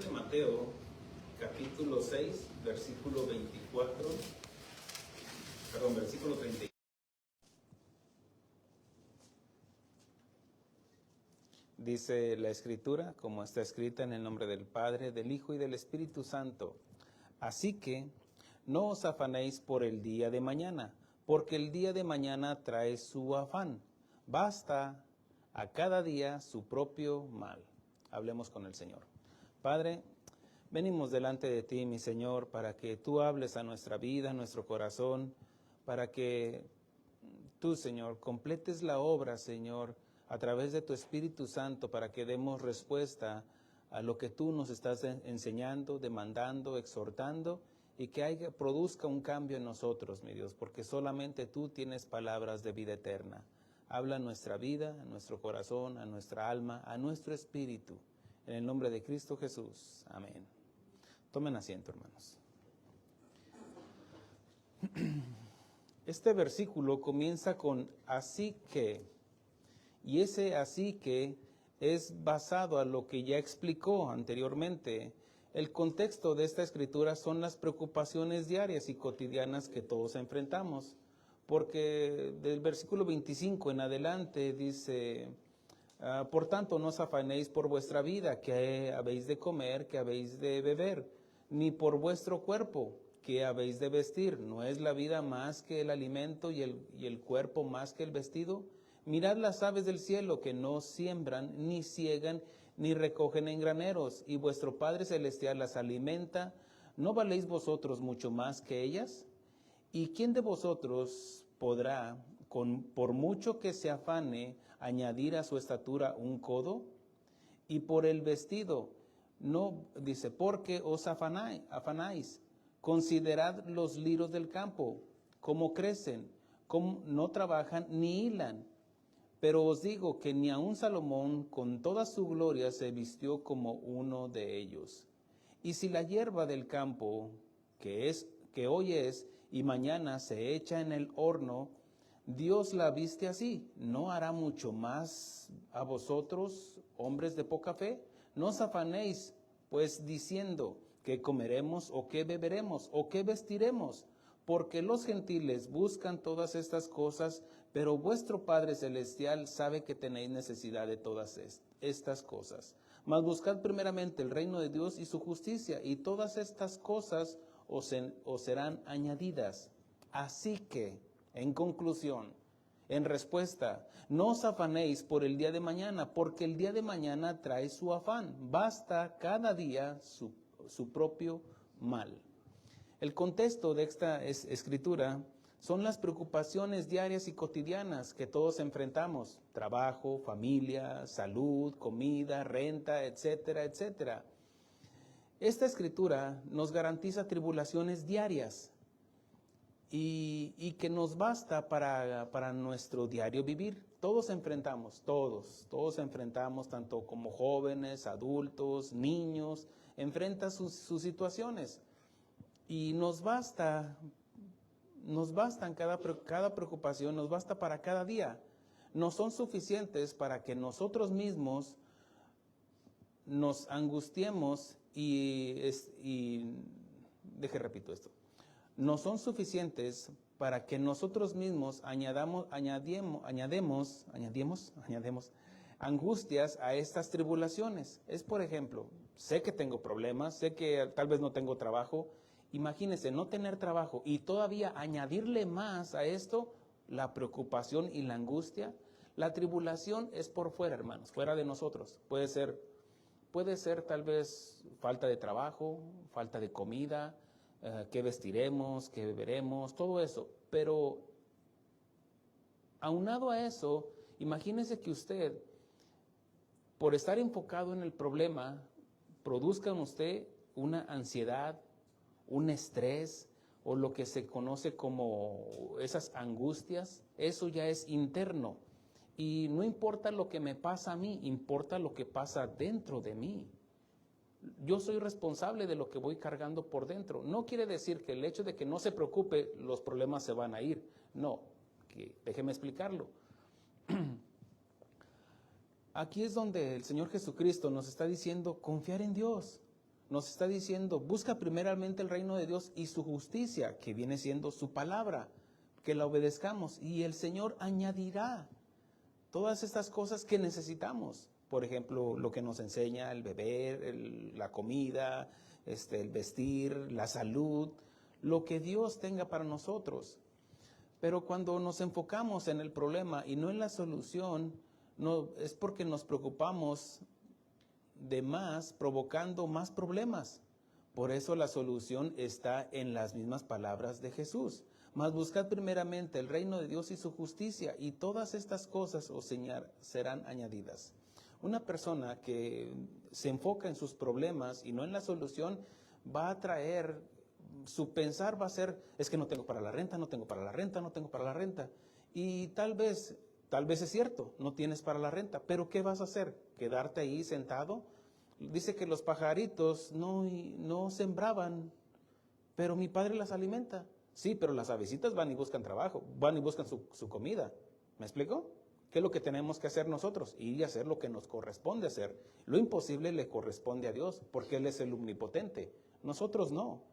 de Mateo, capítulo 6, versículo 30. Dice la Escritura, como está escrita en el nombre del Padre, del Hijo y del Espíritu Santo. Así que no os afanéis por el día de mañana, porque el día de mañana trae su afán. Basta a cada día su propio mal. Hablemos con el Señor. Padre, venimos delante de ti, mi Señor, para que tú hables a nuestra vida, a nuestro corazón, para que tú, Señor, completes la obra, Señor, a través de tu Espíritu Santo, para que demos respuesta a lo que tú nos estás enseñando, demandando, exhortando, y que produzca un cambio en nosotros, mi Dios, porque solamente tú tienes palabras de vida eterna. Habla a nuestra vida, a nuestro corazón, a nuestra alma, a nuestro espíritu. En el nombre de Cristo Jesús. Amén. Tomen asiento, hermanos. Este versículo comienza con así que, y ese así que es basado a lo que ya explicó anteriormente. El contexto de esta escritura son las preocupaciones diarias y cotidianas que todos enfrentamos, porque del versículo 25 en adelante dice, por tanto no os afanéis por vuestra vida, que habéis de comer, que habéis de beber, ni por vuestro cuerpo, que habéis de vestir. ¿No es la vida más que el alimento y el cuerpo más que el vestido? Mirad las aves del cielo, que no siembran, ni siegan, ni recogen en graneros, y vuestro Padre Celestial las alimenta. ¿No valéis vosotros mucho más que ellas? ¿Y quién de vosotros podrá, por mucho que se afane, añadir a su estatura un codo? Y por el vestido, no, dice, porque os afanáis. Considerad los lirios del campo, cómo crecen, cómo no trabajan ni hilan. Pero os digo que ni aun Salomón con toda su gloria se vistió como uno de ellos. Y si la hierba del campo, que hoy es y mañana se echa en el horno, Dios la viste así, ¿no hará mucho más a vosotros, hombres de poca fe? No os afanéis, pues diciendo, ¿qué comeremos o qué beberemos o qué vestiremos? Porque los gentiles buscan todas estas cosas, pero vuestro Padre Celestial sabe que tenéis necesidad de todas estas cosas. Mas buscad primeramente el reino de Dios y su justicia, y todas estas cosas os serán añadidas. Así que, en conclusión, en respuesta, no os afanéis por el día de mañana, porque el día de mañana trae su afán. Basta cada día su propio mal. El contexto de esta escritura son las preocupaciones diarias y cotidianas que todos enfrentamos: trabajo, familia, salud, comida, renta, etcétera, etcétera. Esta escritura nos garantiza tribulaciones diarias y que nos basta para nuestro diario vivir. Todos enfrentamos, tanto como jóvenes, adultos, niños, enfrentan sus situaciones. Y nos bastan cada preocupación, nos basta para cada día. No son suficientes para que nosotros mismos nos angustiemos repito esto. No son suficientes para que nosotros mismos añadamos angustias a estas tribulaciones. Es, por ejemplo, sé que tengo problemas, sé que tal vez no tengo trabajo. Imagínense no tener trabajo y todavía añadirle más a esto la preocupación y la angustia. La tribulación es por fuera, hermanos, fuera de nosotros. Puede ser tal vez falta de trabajo, falta de comida, qué vestiremos, qué beberemos, todo eso. Pero aunado a eso, imagínese que usted, por estar enfocado en el problema, produzca en usted una ansiedad, un estrés o lo que se conoce como esas angustias. Eso ya es interno. Y no importa lo que me pasa a mí, importa lo que pasa dentro de mí. Yo soy responsable de lo que voy cargando por dentro. No quiere decir que el hecho de que no se preocupe, los problemas se van a ir. No, déjeme explicarlo. Aquí es donde el Señor Jesucristo nos está diciendo confiar en Dios. nos está diciendo, busca primeramente el reino de Dios y su justicia, que viene siendo su palabra, que la obedezcamos y el Señor añadirá todas estas cosas que necesitamos. Por ejemplo, lo que nos enseña el beber, la comida, el vestir, la salud, lo que Dios tenga para nosotros. Pero cuando nos enfocamos en el problema y no en la solución, no, es porque nos preocupamos de más, provocando más problemas. Por eso la solución está en las mismas palabras de Jesús. Mas buscad primeramente el reino de Dios y su justicia, y todas estas cosas os serán añadidas. Una persona que se enfoca en sus problemas y no en la solución, va a traer, su pensar va a ser, es que no tengo para la renta, no tengo para la renta, no tengo para la renta. Y tal vez es cierto, no tienes para la renta, pero ¿qué vas a hacer? ¿Quedarte ahí sentado? Dice que los pajaritos no sembraban, pero mi Padre las alimenta. Sí, pero las avecitas van y buscan trabajo, van y buscan su comida. ¿Me explico? ¿Qué es lo que tenemos que hacer nosotros? Ir y hacer lo que nos corresponde hacer. Lo imposible le corresponde a Dios, porque Él es el omnipotente. Nosotros no.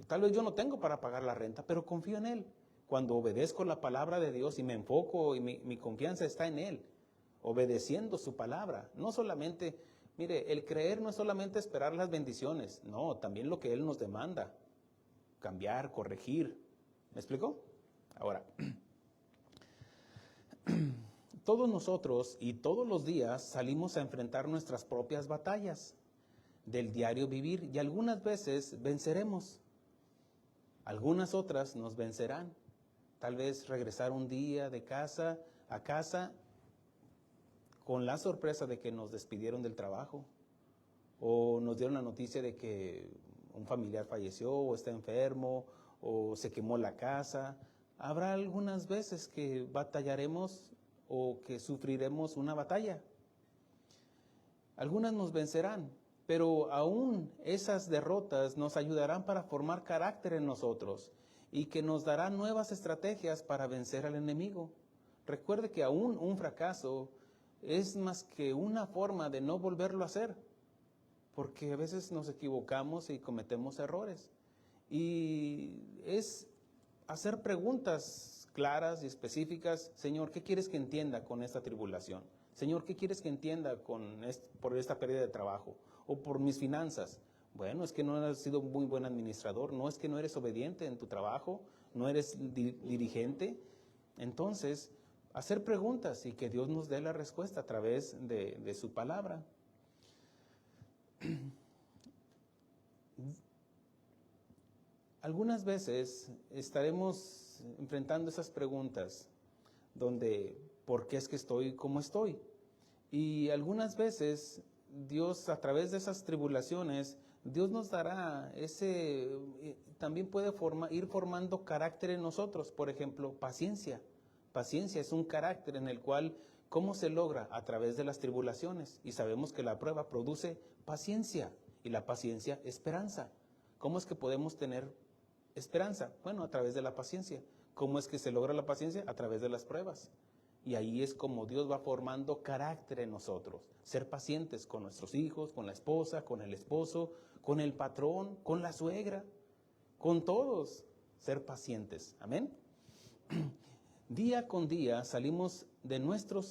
Tal vez yo no tengo para pagar la renta, pero confío en Él. Cuando obedezco la palabra de Dios y me enfoco y mi confianza está en Él, obedeciendo su palabra. No solamente, mire, el creer no es solamente esperar las bendiciones, no, también lo que Él nos demanda. Cambiar, corregir. ¿Me explico? Ahora, todos nosotros y todos los días salimos a enfrentar nuestras propias batallas del diario vivir y algunas veces venceremos, algunas otras nos vencerán. Tal vez regresar un día de casa a casa con la sorpresa de que nos despidieron del trabajo o nos dieron la noticia de que un familiar falleció o está enfermo o se quemó la casa. Habrá algunas veces que batallaremos o que sufriremos una batalla. Algunas nos vencerán, pero aún esas derrotas nos ayudarán para formar carácter en nosotros y que nos darán nuevas estrategias para vencer al enemigo. Recuerde que aún un fracaso es más que una forma de no volverlo a hacer, porque a veces nos equivocamos y cometemos errores. Y es hacer preguntas claras y específicas. Señor, ¿qué quieres que entienda con esta tribulación? Señor, ¿qué quieres que entienda por esta pérdida de trabajo? O por mis finanzas. Bueno, es que no has sido muy buen administrador, no es que no eres obediente en tu trabajo, no eres dirigente. Entonces, hacer preguntas y que Dios nos dé la respuesta a través de su palabra. Algunas veces estaremos enfrentando esas preguntas donde, ¿por qué es que estoy como estoy? Y algunas veces Dios, a través de esas tribulaciones, Dios nos dará también puede ir formando carácter en nosotros. Por ejemplo, paciencia. Paciencia es un carácter en el cual, ¿cómo se logra? A través de las tribulaciones. Y sabemos que la prueba produce paciencia y la paciencia, esperanza. ¿Cómo es que podemos tener esperanza? Bueno, a través de la paciencia. ¿Cómo es que se logra la paciencia? A través de las pruebas. Y ahí es como Dios va formando carácter en nosotros. Ser pacientes con nuestros hijos, con la esposa, con el esposo, con el patrón, con la suegra, con todos. Ser pacientes. Amén. Día con día salimos de nuestro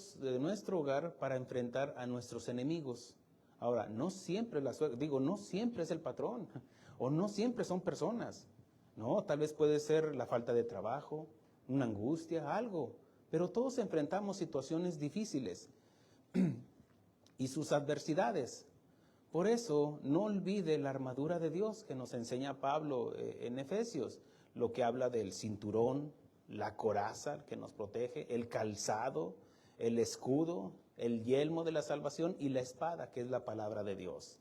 hogar para enfrentar a nuestros enemigos. Ahora, no siempre no siempre es el patrón, o no siempre son personas. No, tal vez puede ser la falta de trabajo, una angustia, algo. Pero todos enfrentamos situaciones difíciles y sus adversidades. Por eso, no olvide la armadura de Dios que nos enseña Pablo en Efesios, lo que habla del cinturón, la coraza que nos protege, el calzado, el escudo, el yelmo de la salvación y la espada, que es la palabra de Dios.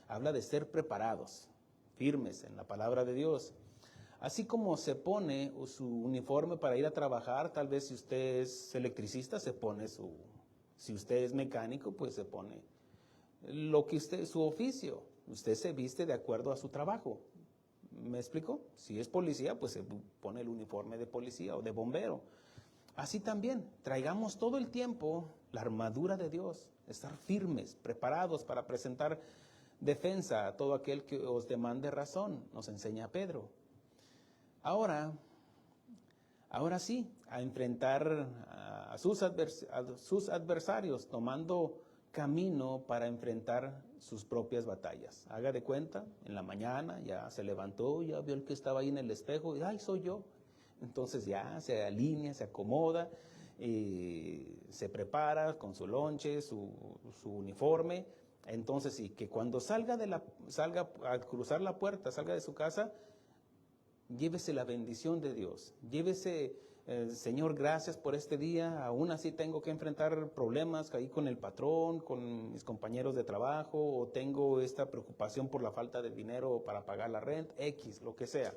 Habla de ser preparados, firmes en la palabra de Dios. Así como se pone su uniforme para ir a trabajar, tal vez si usted es electricista, se pone si usted es mecánico, pues se pone su oficio. Usted se viste de acuerdo a su trabajo. ¿Me explico? Si es policía, pues se pone el uniforme de policía o de bombero. Así también, traigamos todo el tiempo la armadura de Dios, estar firmes, preparados para presentar defensa a todo aquel que os demande razón, nos enseña Pedro. Ahora sí, a enfrentar a sus adversarios, tomando camino para enfrentar sus propias batallas. Haga de cuenta, en la mañana ya se levantó, ya vio el que estaba ahí en el espejo, y ¡ay, soy yo! Entonces ya se alinea, se acomoda, se prepara con su lonche, su uniforme. Entonces sí, que cuando salga a cruzar la puerta, salga de su casa, llévese la bendición de Dios, llévese, Señor, gracias por este día, aún así tengo que enfrentar problemas ahí con el patrón, con mis compañeros de trabajo, o tengo esta preocupación por la falta de dinero para pagar la renta, X, lo que sea.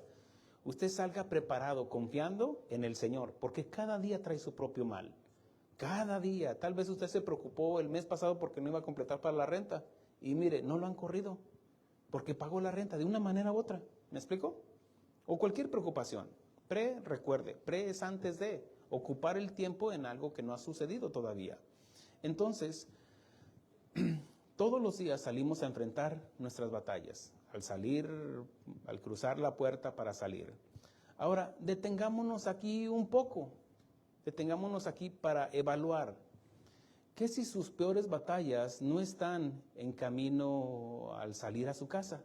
Usted salga preparado, confiando en el Señor, porque cada día trae su propio mal. Cada día, tal vez usted se preocupó el mes pasado porque no iba a completar para la renta, y mire, no lo han corrido, porque pagó la renta de una manera u otra, ¿me explico? O cualquier preocupación. Recuerde, es antes de ocupar el tiempo en algo que no ha sucedido todavía. Entonces, todos los días salimos a enfrentar nuestras batallas, al cruzar la puerta para salir. Ahora, detengámonos aquí un poco, detengámonos aquí para evaluar. ¿Qué si sus peores batallas no están en camino al salir a su casa?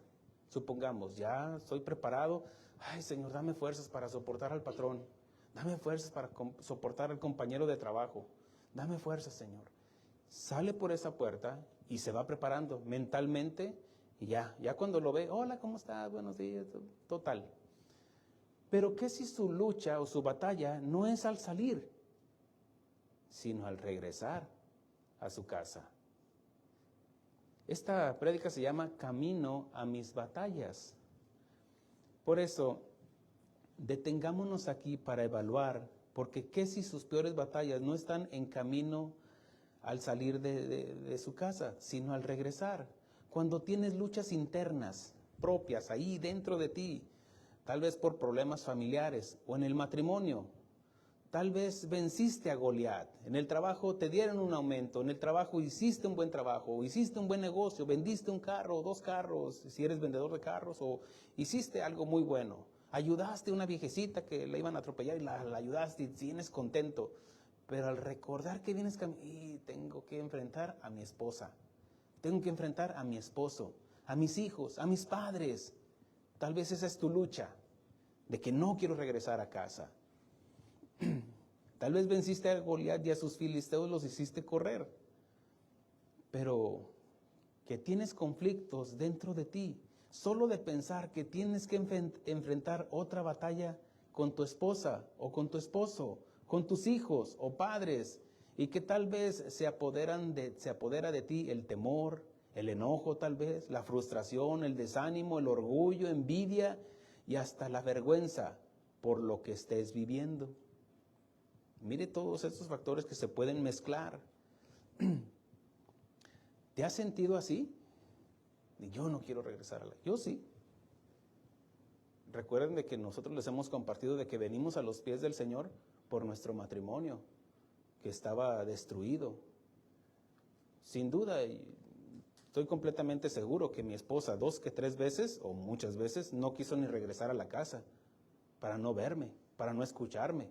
Supongamos, ya estoy preparado. Ay, Señor, dame fuerzas para soportar al patrón. Dame fuerzas para soportar al compañero de trabajo. Dame fuerzas, Señor. Sale por esa puerta y se va preparando mentalmente y ya cuando lo ve, hola, ¿cómo estás? Buenos días, total. Pero ¿qué si su lucha o su batalla no es al salir, sino al regresar a su casa? Esta prédica se llama Camino a mis batallas. Por eso, detengámonos aquí para evaluar, porque ¿qué si sus peores batallas no están en camino al salir de su casa, sino al regresar? Cuando tienes luchas internas, propias, ahí dentro de ti, tal vez por problemas familiares o en el matrimonio, tal vez venciste a Goliat, en el trabajo te dieron un aumento, en el trabajo hiciste un buen trabajo, hiciste un buen negocio, vendiste un carro o 2 carros, si eres vendedor de carros, o hiciste algo muy bueno, ayudaste a una viejecita que la iban a atropellar y la ayudaste y tienes contento, pero al recordar que vienes y tengo que enfrentar a mi esposa, tengo que enfrentar a mi esposo, a mis hijos, a mis padres, tal vez esa es tu lucha, de que no quiero regresar a casa. Tal vez venciste a Goliat y a sus filisteos los hiciste correr, pero que tienes conflictos dentro de ti, solo de pensar que tienes que enfrentar otra batalla con tu esposa o con tu esposo, con tus hijos o padres, y que tal vez se apodera de ti el temor, el enojo tal vez, la frustración, el desánimo, el orgullo, envidia y hasta la vergüenza por lo que estés viviendo. Mire todos estos factores que se pueden mezclar. ¿Te has sentido así? Yo no quiero regresar a la... Yo sí. Recuerden de que nosotros les hemos compartido de que venimos a los pies del Señor por nuestro matrimonio, que estaba destruido. Sin duda, estoy completamente seguro que mi esposa 2 que 3 veces, o muchas veces, no quiso ni regresar a la casa para no verme, para no escucharme.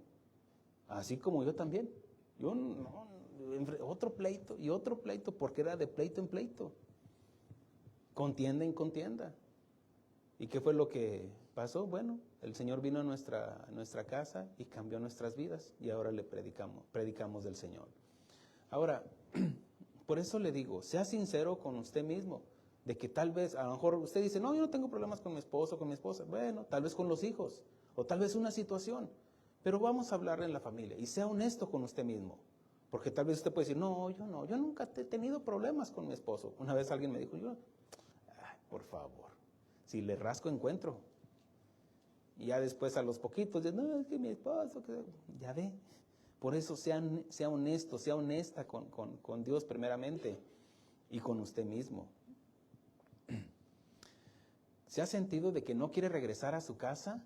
Así como yo también. Yo no, otro pleito, porque era de pleito en pleito. Contienda en contienda. ¿Y qué fue lo que pasó? Bueno, el Señor vino a nuestra casa y cambió nuestras vidas. Y ahora le predicamos del Señor. Ahora, por eso le digo, sea sincero con usted mismo. De que tal vez, a lo mejor usted dice, no, yo no tengo problemas con mi esposo, con mi esposa. Bueno, tal vez con los hijos. O tal vez una situación. Pero vamos a hablar en la familia y sea honesto con usted mismo. Porque tal vez usted puede decir, no, yo nunca he tenido problemas con mi esposo. Una vez alguien me dijo, por favor, si le rasco encuentro. Y ya después a los poquitos, no, es que mi esposo, ya ve. Por eso sea honesto, sea honesta con Dios primeramente y con usted mismo. ¿Se ha sentido de que no quiere regresar a su casa?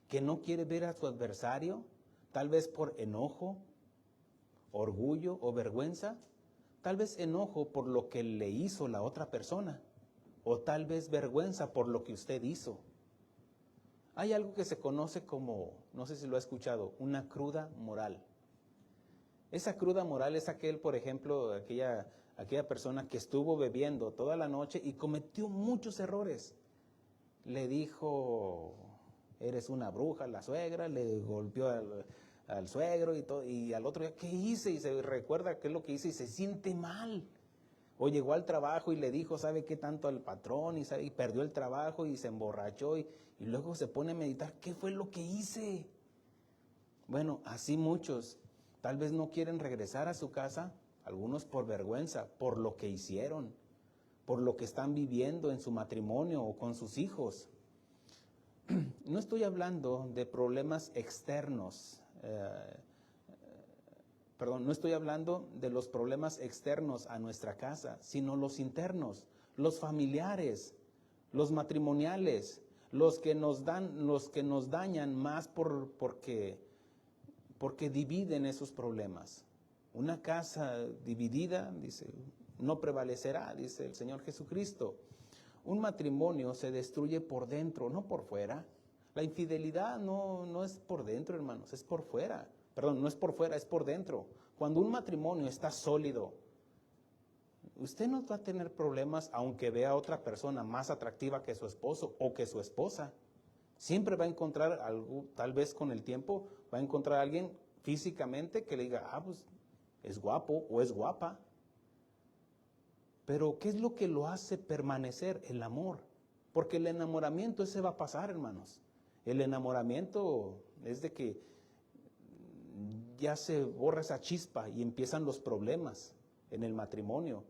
¿Que no quiere ver a su adversario? Tal vez por enojo, orgullo o vergüenza. Tal vez enojo por lo que le hizo la otra persona. o tal vez vergüenza por lo que usted hizo. Hay algo que se conoce como, no sé si lo ha escuchado, una cruda moral. Esa cruda moral es por ejemplo, aquella persona que estuvo bebiendo toda la noche y cometió muchos errores. Le dijo, eres una bruja a la suegra, le golpeó al suegro y al otro día, ¿qué hice? Y se recuerda qué es lo que hice y se siente mal. O llegó al trabajo y le dijo, ¿sabe qué tanto al patrón? Y perdió el trabajo y se emborrachó y luego se pone a meditar, ¿qué fue lo que hice? Bueno, así muchos tal vez no quieren regresar a su casa, algunos por vergüenza, por lo que hicieron, por lo que están viviendo en su matrimonio o con sus hijos. No estoy hablando de problemas externos, no estoy hablando de los problemas externos a nuestra casa, sino los internos, los familiares, los matrimoniales, los que nos dañan más porque dividen esos problemas. Una casa dividida, dice, no prevalecerá, dice el Señor Jesucristo. Un matrimonio se destruye por dentro, no por fuera. La infidelidad no es por dentro, hermanos, es por fuera. Perdón, no es por fuera, es por dentro. Cuando un matrimonio está sólido, usted no va a tener problemas aunque vea a otra persona más atractiva que su esposo o que su esposa. Siempre va a encontrar algo, tal vez con el tiempo, va a encontrar a alguien físicamente que le diga, pues es guapo o es guapa. Pero ¿qué es lo que lo hace permanecer? El amor. Porque el enamoramiento ese va a pasar, hermanos. El enamoramiento es de que ya se borra esa chispa y empiezan los problemas en el matrimonio.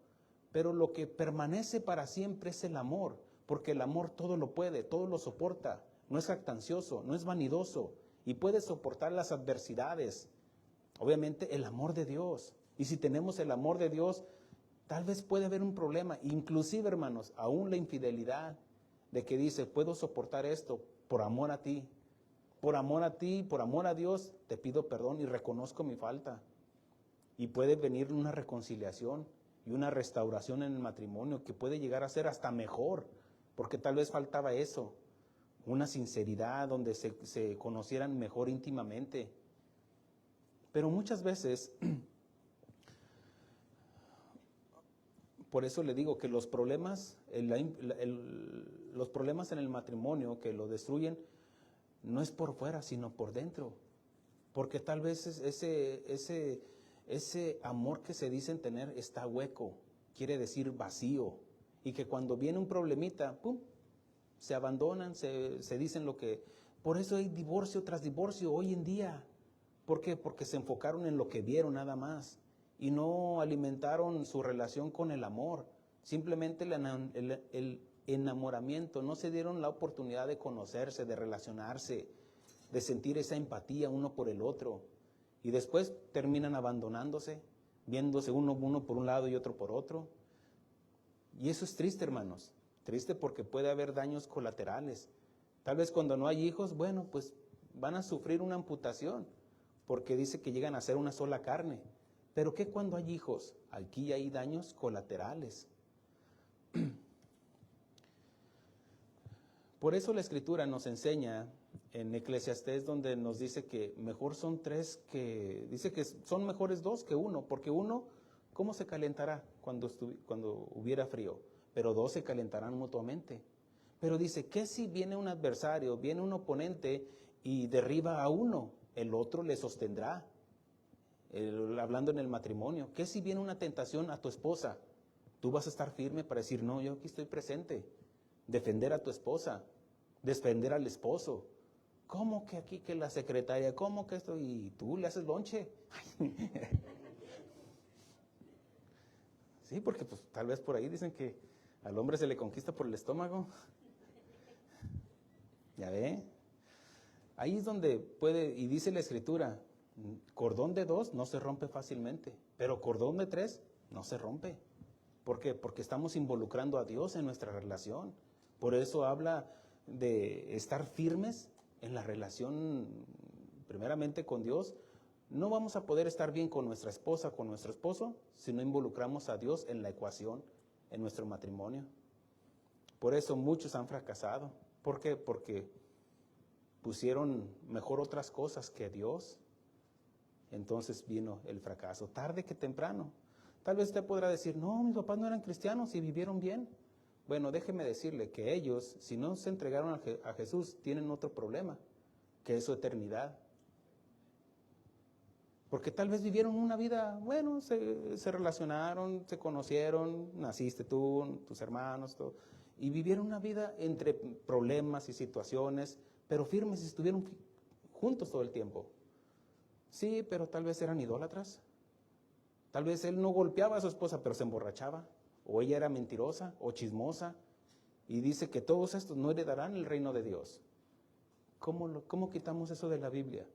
Pero lo que permanece para siempre es el amor, porque el amor todo lo puede, todo lo soporta. No es jactancioso, no es vanidoso y puede soportar las adversidades. Obviamente el amor de Dios. Y si tenemos el amor de Dios, tal vez puede haber un problema. Inclusive, hermanos, aún la infidelidad de que dice, puedo soportar esto por amor a ti. Por amor a ti, por amor a Dios, te pido perdón y reconozco mi falta. Y puede venir una reconciliación y una restauración en el matrimonio que puede llegar a ser hasta mejor, porque tal vez faltaba eso, una sinceridad donde se conocieran mejor íntimamente. Pero muchas veces, por eso le digo que los problemas, los problemas en el matrimonio que lo destruyen, no es por fuera, sino por dentro. Porque tal vez ese amor que se dicen tener está hueco, quiere decir vacío. Y que cuando viene un problemita, ¡pum!, se abandonan, se dicen lo que... Por eso hay divorcio tras divorcio hoy en día. ¿Por qué? Porque se enfocaron en lo que vieron nada más. Y no alimentaron su relación con el amor. Simplemente el enamoramiento, no se dieron la oportunidad de conocerse, de relacionarse, de sentir esa empatía uno por el otro. Y después terminan abandonándose, viéndose uno por un lado y otro por otro. Y eso es triste, hermanos. Triste porque puede haber daños colaterales. Tal vez cuando no hay hijos, bueno, pues van a sufrir una amputación, porque dice que llegan a ser una sola carne. Pero ¿qué cuando hay hijos? Aquí hay daños colaterales. Por eso la Escritura nos enseña en Eclesiastés, donde nos dice que mejor son tres dice que son mejores dos que uno, porque uno, ¿cómo se calentará cuando hubiera frío? Pero dos se calentarán mutuamente. Pero dice, ¿qué si viene un adversario, viene un oponente y derriba a uno? El otro le sostendrá. Hablando en el matrimonio, ¿qué si viene una tentación a tu esposa? Tú vas a estar firme para decir, no, yo aquí estoy presente. Defender a tu esposa, defender al esposo. ¿Cómo que aquí que la secretaria? ¿Cómo que esto? ¿Y tú le haces lonche? Sí, porque pues tal vez por ahí dicen que al hombre se le conquista por el estómago. ¿Ya ve? Ahí es donde puede, y dice la Escritura, cordón de dos no se rompe fácilmente, pero cordón de tres no se rompe. ¿Por qué? Porque estamos involucrando a Dios en nuestra relación. Por eso habla de estar firmes en la relación primeramente con Dios. No vamos a poder estar bien con nuestra esposa, con nuestro esposo, si no involucramos a Dios en la ecuación, en nuestro matrimonio. Por eso muchos han fracasado. ¿Por qué? Porque pusieron mejor otras cosas que Dios. Entonces vino el fracaso, tarde que temprano. Tal vez usted podrá decir, no, mis papás no eran cristianos y vivieron bien. Bueno, déjeme decirle que ellos, si no se entregaron a Jesús, tienen otro problema, que es su eternidad. Porque tal vez vivieron una vida, bueno, se relacionaron, se conocieron, naciste tú, tus hermanos, todo, y vivieron una vida entre problemas y situaciones, pero firmes y estuvieron juntos todo el tiempo. Sí, pero tal vez eran idólatras. Tal vez él no golpeaba a su esposa, pero se emborrachaba. O ella era mentirosa o chismosa. Y dice que todos estos no heredarán el reino de Dios. ¿Cómo quitamos eso de la Biblia?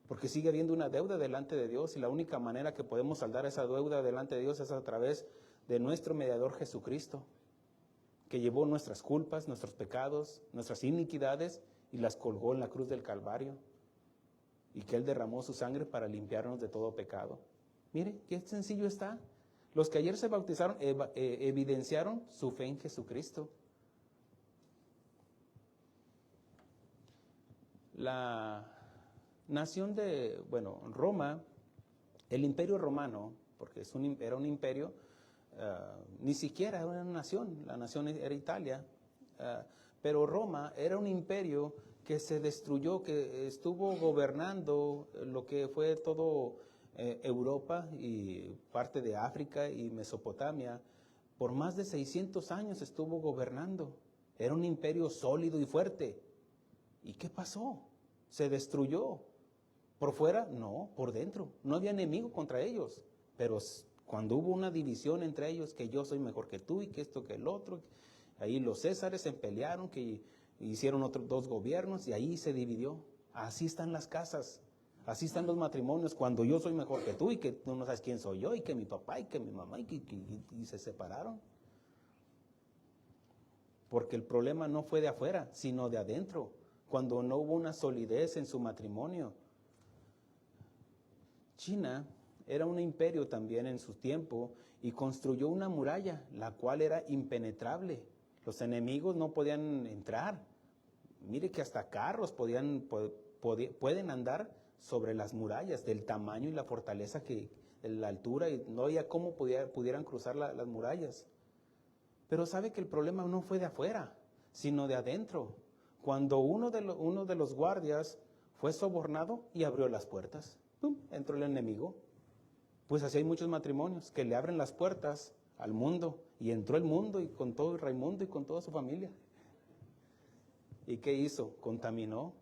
Porque sigue habiendo una deuda delante de Dios y la única manera que podemos saldar esa deuda delante de Dios es a través de nuestro mediador Jesucristo, que llevó nuestras culpas, nuestros pecados, nuestras iniquidades y las colgó en la cruz del Calvario. Y que Él derramó su sangre para limpiarnos de todo pecado. Mire, qué sencillo está. Los que ayer se bautizaron evidenciaron su fe en Jesucristo. La nación de, Roma, el imperio romano, porque era un imperio, ni siquiera era una nación, la nación era Italia, pero Roma era un imperio que se destruyó, que estuvo gobernando lo que fue todo Europa y parte de África y Mesopotamia. Por más de 600 años estuvo gobernando. Era un imperio sólido y fuerte. ¿Y qué pasó? Se destruyó. ¿Por fuera? No, por dentro. No había enemigo contra ellos. Pero cuando hubo una división entre ellos, que yo soy mejor que tú y que esto que el otro, ahí los césares se pelearon, que hicieron otros 2 gobiernos y ahí se dividió. Así están las casas, así están los matrimonios, cuando yo soy mejor que tú y que tú no sabes quién soy yo y que mi papá y que mi mamá y se separaron. Porque el problema no fue de afuera, sino de adentro, cuando no hubo una solidez en su matrimonio. China era un imperio también en su tiempo y construyó una muralla, la cual era impenetrable. Los enemigos no podían entrar. Mire que hasta carros pueden andar sobre las murallas, del tamaño y la fortaleza la altura, y no había cómo pudieran cruzar las murallas. Pero sabe que el problema no fue de afuera, sino de adentro. Cuando uno de los guardias fue sobornado y abrió las puertas, ¡pum!, entró el enemigo. Pues así hay muchos matrimonios que le abren las puertas al mundo, y entró el mundo y con todo Raimundo y con toda su familia. ¿Y qué hizo? Contaminó.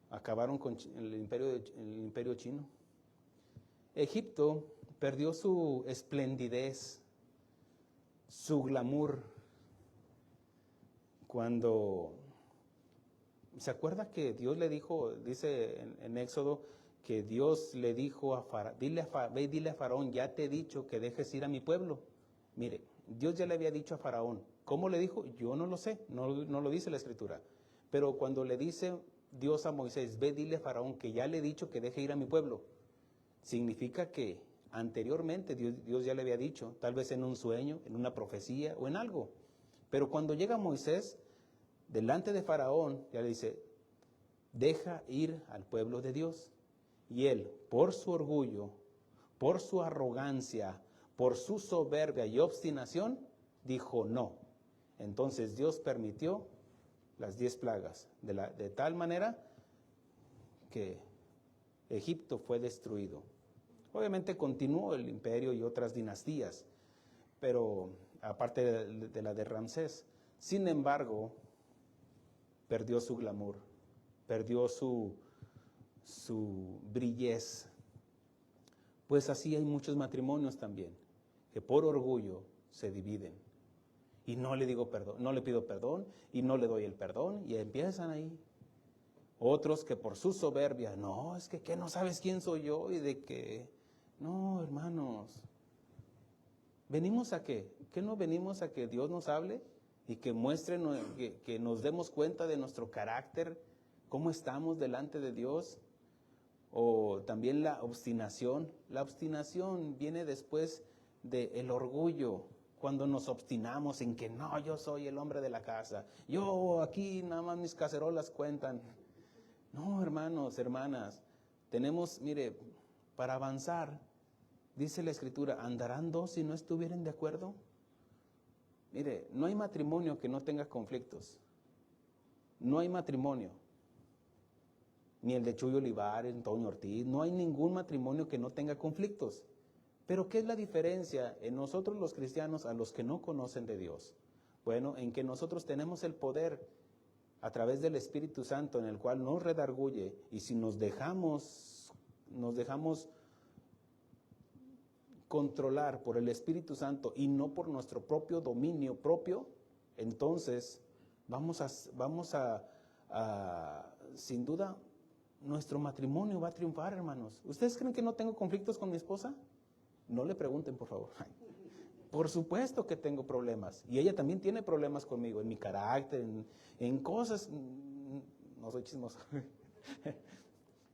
Acabaron con el imperio chino. Egipto perdió su esplendidez, su glamour, cuando ¿se acuerda que Dios le dijo, dice en Éxodo, que Dios le dijo a Faraón, dile a Faraón, ya te he dicho que dejes ir a mi pueblo? Mire, Dios ya le había dicho a Faraón. ¿Cómo le dijo? Yo no lo sé, no lo dice la Escritura. Pero cuando le dice Dios a Moisés, ve, dile a Faraón que ya le he dicho que deje ir a mi pueblo, significa que anteriormente Dios ya le había dicho, tal vez en un sueño, en una profecía o en algo. Pero cuando llega Moisés delante de Faraón, ya le dice, deja ir al pueblo de Dios. Y él, por su orgullo, por su arrogancia, por su soberbia y obstinación, dijo no. Entonces Dios permitió las 10 plagas, de tal manera que Egipto fue destruido. Obviamente continuó el imperio y otras dinastías, pero aparte de la de Ramsés. Sin embargo, perdió su glamour, perdió su brillez. Pues así hay muchos matrimonios también, que por orgullo se dividen. Y no le digo perdón, no le pido perdón y no le doy el perdón, y empiezan ahí. Otros que por su soberbia, no, es que no sabes quién soy yo, y de que, no, hermanos, ¿venimos a qué? ¿Qué no venimos a que Dios nos hable y que muestre, que nos demos cuenta de nuestro carácter, cómo estamos delante de Dios? O también la obstinación. La obstinación viene después del orgullo. Cuando nos obstinamos en que no, yo soy el hombre de la casa, yo aquí nada más mis cacerolas cuentan. No, hermanos, hermanas, tenemos, mire, para avanzar, dice la Escritura, ¿andarán dos si no estuvieren de acuerdo? Mire, no hay matrimonio que no tenga conflictos. No hay matrimonio. Ni el de Chuy Olivares, Antonio Ortiz, no hay ningún matrimonio que no tenga conflictos. Pero ¿qué es la diferencia en nosotros los cristianos a los que no conocen de Dios? Bueno, en que nosotros tenemos el poder a través del Espíritu Santo en el cual nos redarguye, y si nos dejamos controlar por el Espíritu Santo y no por nuestro propio dominio propio, entonces vamos a sin duda, nuestro matrimonio va a triunfar, hermanos. ¿Ustedes creen que no tengo conflictos con mi esposa? No le pregunten, por favor. Por supuesto que tengo problemas. Y ella también tiene problemas conmigo, en mi carácter, en cosas. No soy chismoso.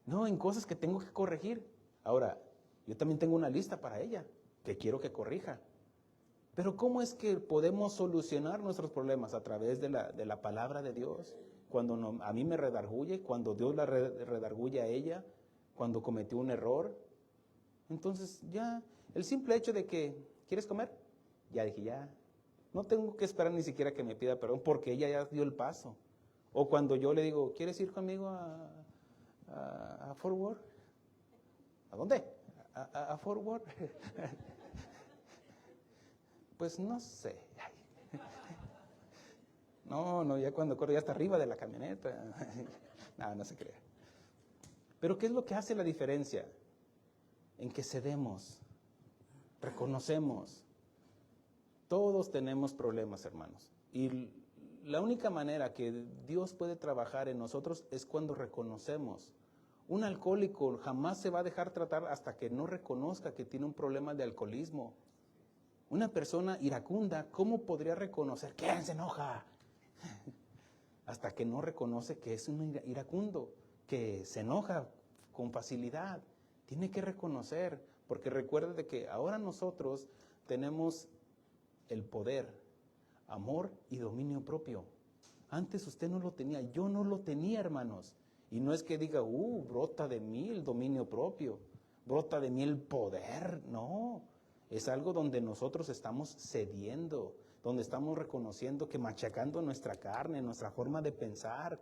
No, en cosas que tengo que corregir. Ahora, yo también tengo una lista para ella, que quiero que corrija. Pero ¿cómo es que podemos solucionar nuestros problemas? A través de la palabra de Dios. Cuando a mí me redarguye, cuando Dios la redarguye a ella, cuando cometió un error. Entonces ya, el simple hecho de que, ¿quieres comer? Ya dije, ya. No tengo que esperar ni siquiera que me pida perdón porque ella ya dio el paso. O cuando yo le digo, ¿quieres ir conmigo a Fort Worth? ¿A dónde? ¿A Fort Worth? Pues no sé. No, ya cuando corre ya está arriba de la camioneta. No se crea. Pero ¿qué es lo que hace la diferencia? En que cedemos, reconocemos. Todos tenemos problemas, hermanos. Y la única manera que Dios puede trabajar en nosotros es cuando reconocemos. Un alcohólico jamás se va a dejar tratar hasta que no reconozca que tiene un problema de alcoholismo. Una persona iracunda, ¿cómo podría reconocer? ¿Quién se enoja? Hasta que no reconoce que es un iracundo, que se enoja con facilidad. Tiene que reconocer, porque recuerde de que ahora nosotros tenemos el poder, amor y dominio propio. Antes usted no lo tenía, yo no lo tenía, hermanos. Y no es que diga, brota de mí el dominio propio, brota de mí el poder. No, es algo donde nosotros estamos cediendo, donde estamos reconociendo que machacando nuestra carne, nuestra forma de pensar,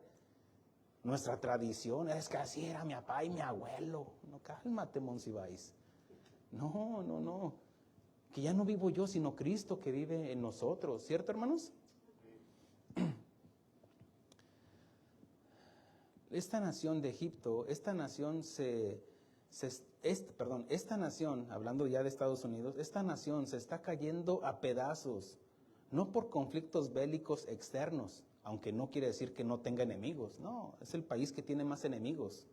nuestra tradición, es que así era mi papá y mi abuelo. No, cálmate, Monsiváis. No. Que ya no vivo yo, sino Cristo que vive en nosotros. ¿Cierto, hermanos? Esta nación de Egipto, esta nación esta nación, hablando ya de Estados Unidos, esta nación se está cayendo a pedazos, no por conflictos bélicos externos, aunque no quiere decir que no tenga enemigos, no, es el país que tiene más enemigos,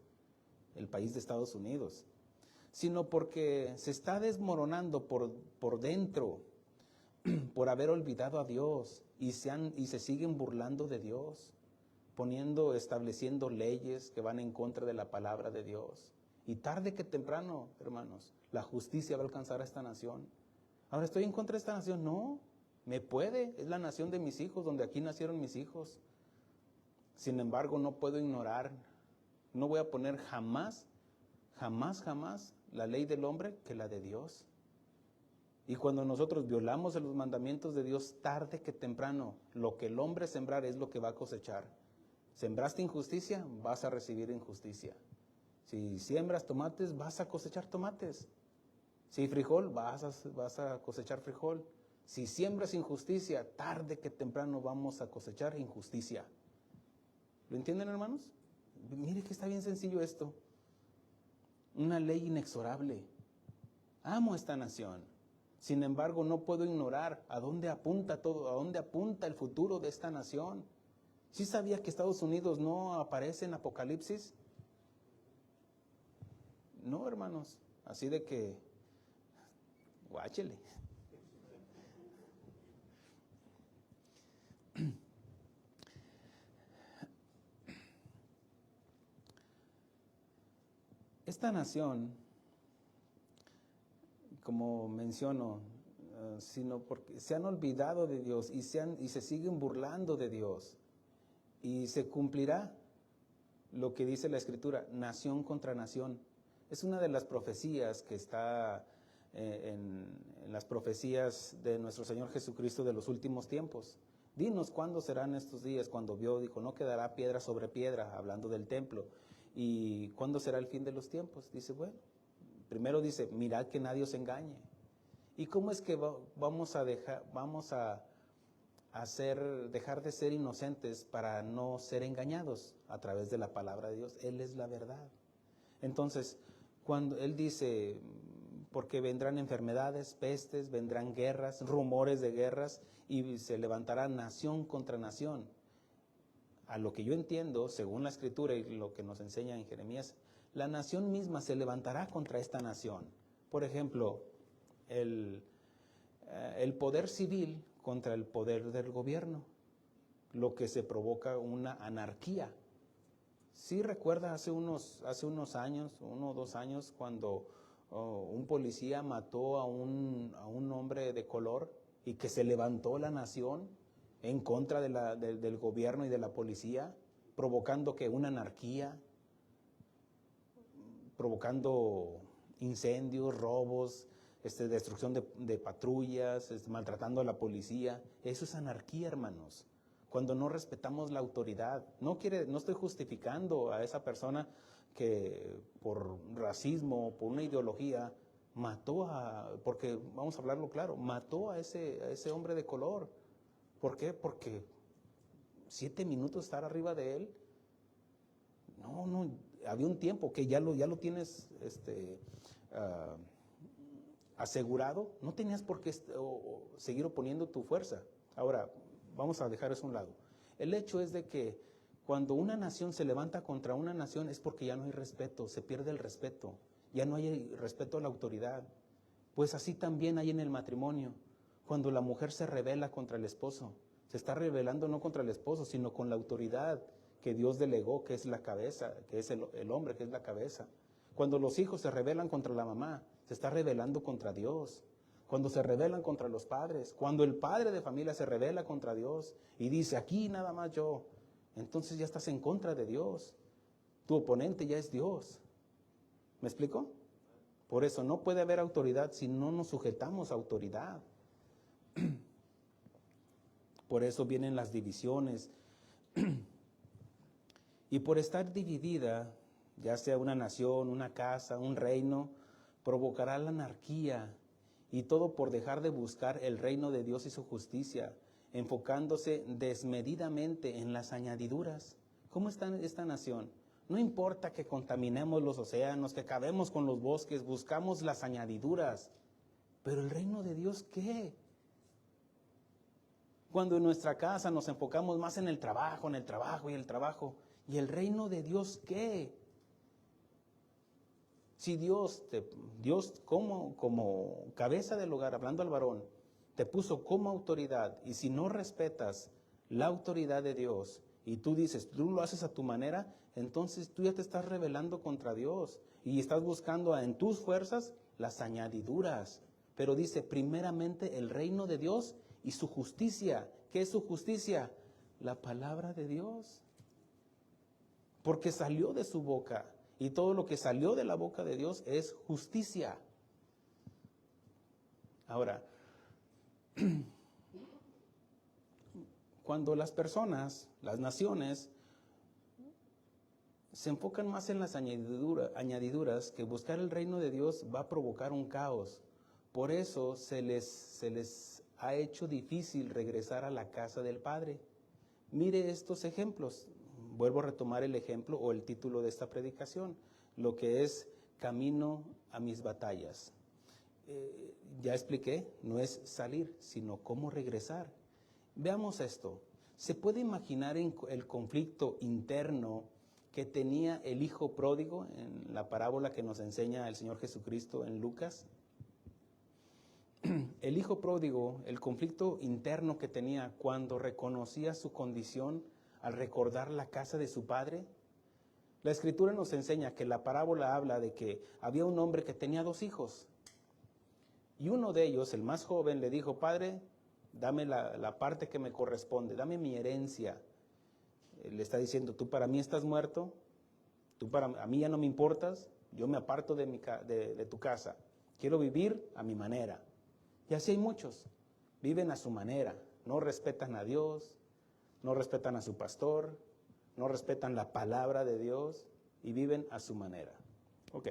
el país de Estados Unidos, sino porque se está desmoronando por dentro, por haber olvidado a Dios y se siguen burlando de Dios, estableciendo leyes que van en contra de la palabra de Dios. Y tarde que temprano, hermanos, la justicia va a alcanzar a esta nación. Ahora, ¿estoy en contra de esta nación? No, es la nación de mis hijos, donde aquí nacieron mis hijos. Sin embargo, no puedo ignorar, no voy a poner jamás la ley del hombre que la de Dios. Y cuando nosotros violamos los mandamientos de Dios, tarde que temprano, lo que el hombre sembrar es lo que va a cosechar. Sembraste injusticia, vas a recibir injusticia. Si siembras tomates, vas a cosechar tomates. Si frijol, vas a cosechar frijol. Si siembras injusticia, tarde que temprano vamos a cosechar injusticia. ¿Lo entienden, hermanos? Mire que está bien sencillo esto. Una ley inexorable. Amo esta nación. Sin embargo, no puedo ignorar a dónde apunta todo, a dónde apunta el futuro de esta nación. ¿Sí sabía que Estados Unidos no aparece en Apocalipsis? No, hermanos. Así de que, guáchele. Esta nación, como menciono, sino porque se han olvidado de Dios y se siguen burlando de Dios. Y se cumplirá lo que dice la Escritura, nación contra nación. Es una de las profecías que está en las profecías de nuestro Señor Jesucristo de los últimos tiempos. Dinos cuándo serán estos días, cuando dijo, no quedará piedra sobre piedra, hablando del templo. ¿Y cuándo será el fin de los tiempos? Dice, bueno, primero dice, mirad que nadie os engañe. ¿Y cómo es que vamos a dejar de ser inocentes para no ser engañados? A través de la palabra de Dios. Él es la verdad. Entonces, cuando Él dice, porque vendrán enfermedades, pestes, vendrán guerras, rumores de guerras, y se levantará nación contra nación. A lo que yo entiendo, según la Escritura y lo que nos enseña en Jeremías, la nación misma se levantará contra esta nación. Por ejemplo, el poder civil contra el poder del gobierno, lo que se provoca una anarquía. Sí recuerda hace unos años, 1 o 2 años, cuando un policía mató a un hombre de color y que se levantó la nación en contra del gobierno y de la policía, provocando que una anarquía, provocando incendios, robos, destrucción de patrullas, maltratando a la policía. Eso es anarquía, hermanos. Cuando no respetamos la autoridad. No estoy justificando a esa persona que por racismo, por una ideología, porque vamos a hablarlo claro, mató a ese hombre de color. ¿Por qué? Porque 7 minutos estar arriba de él. No, había un tiempo que ya lo tienes asegurado, no tenías por qué seguir oponiendo tu fuerza. Ahora, vamos a dejar eso a un lado. El hecho es de que cuando una nación se levanta contra una nación es porque ya no hay respeto, se pierde el respeto, ya no hay respeto a la autoridad. Pues así también hay en el matrimonio. Cuando la mujer se rebela contra el esposo, se está rebelando no contra el esposo, sino con la autoridad que Dios delegó, que es la cabeza, que es el hombre, que es la cabeza. Cuando los hijos se rebelan contra la mamá, se está rebelando contra Dios. Cuando se rebelan contra los padres, cuando el padre de familia se rebela contra Dios y dice, aquí nada más yo, entonces ya estás en contra de Dios. Tu oponente ya es Dios. ¿Me explico? Por eso no puede haber autoridad si no nos sujetamos a autoridad. Por eso vienen las divisiones. Y por estar dividida, ya sea una nación, una casa, un reino, provocará la anarquía, y todo por dejar de buscar el reino de Dios y su justicia, enfocándose desmedidamente en las añadiduras. ¿Cómo está esta nación? No importa que contaminemos los océanos, que acabemos con los bosques, buscamos las añadiduras. Pero el reino de Dios, ¿qué? Cuando en nuestra casa nos enfocamos más en el trabajo y el trabajo. ¿Y el reino de Dios qué? Si Dios como cabeza del hogar, hablando al varón, te puso como autoridad, y si no respetas la autoridad de Dios, y tú dices, tú lo haces a tu manera, entonces tú ya te estás rebelando contra Dios, y estás buscando en tus fuerzas las añadiduras. Pero dice, primeramente el reino de Dios y su justicia. ¿Qué es su justicia? La palabra de Dios. Porque salió de su boca. Y todo lo que salió de la boca de Dios es justicia. Ahora, cuando las personas, las naciones, se enfocan más en las añadiduras, que buscar el reino de Dios va a provocar un caos. Por eso se les ha hecho difícil regresar a la casa del Padre. Mire estos ejemplos. Vuelvo a retomar el ejemplo o el título de esta predicación, lo que es camino a mis batallas. Ya expliqué, no es salir, sino cómo regresar. Veamos esto. ¿Se puede imaginar el conflicto interno que tenía el hijo pródigo en la parábola que nos enseña el Señor Jesucristo en Lucas? El hijo pródigo, el conflicto interno que tenía cuando reconocía su condición al recordar la casa de su padre. La Escritura nos enseña que la parábola habla de que había un hombre que tenía 2 hijos. Y uno de ellos, el más joven, le dijo, padre, dame la parte que me corresponde, dame mi herencia. Le está diciendo, tú para mí estás muerto, a mí ya no me importas, yo me aparto de tu casa. Quiero vivir a mi manera. Y así hay muchos, viven a su manera, no respetan a Dios, no respetan a su pastor, no respetan la palabra de Dios y viven a su manera. Ok.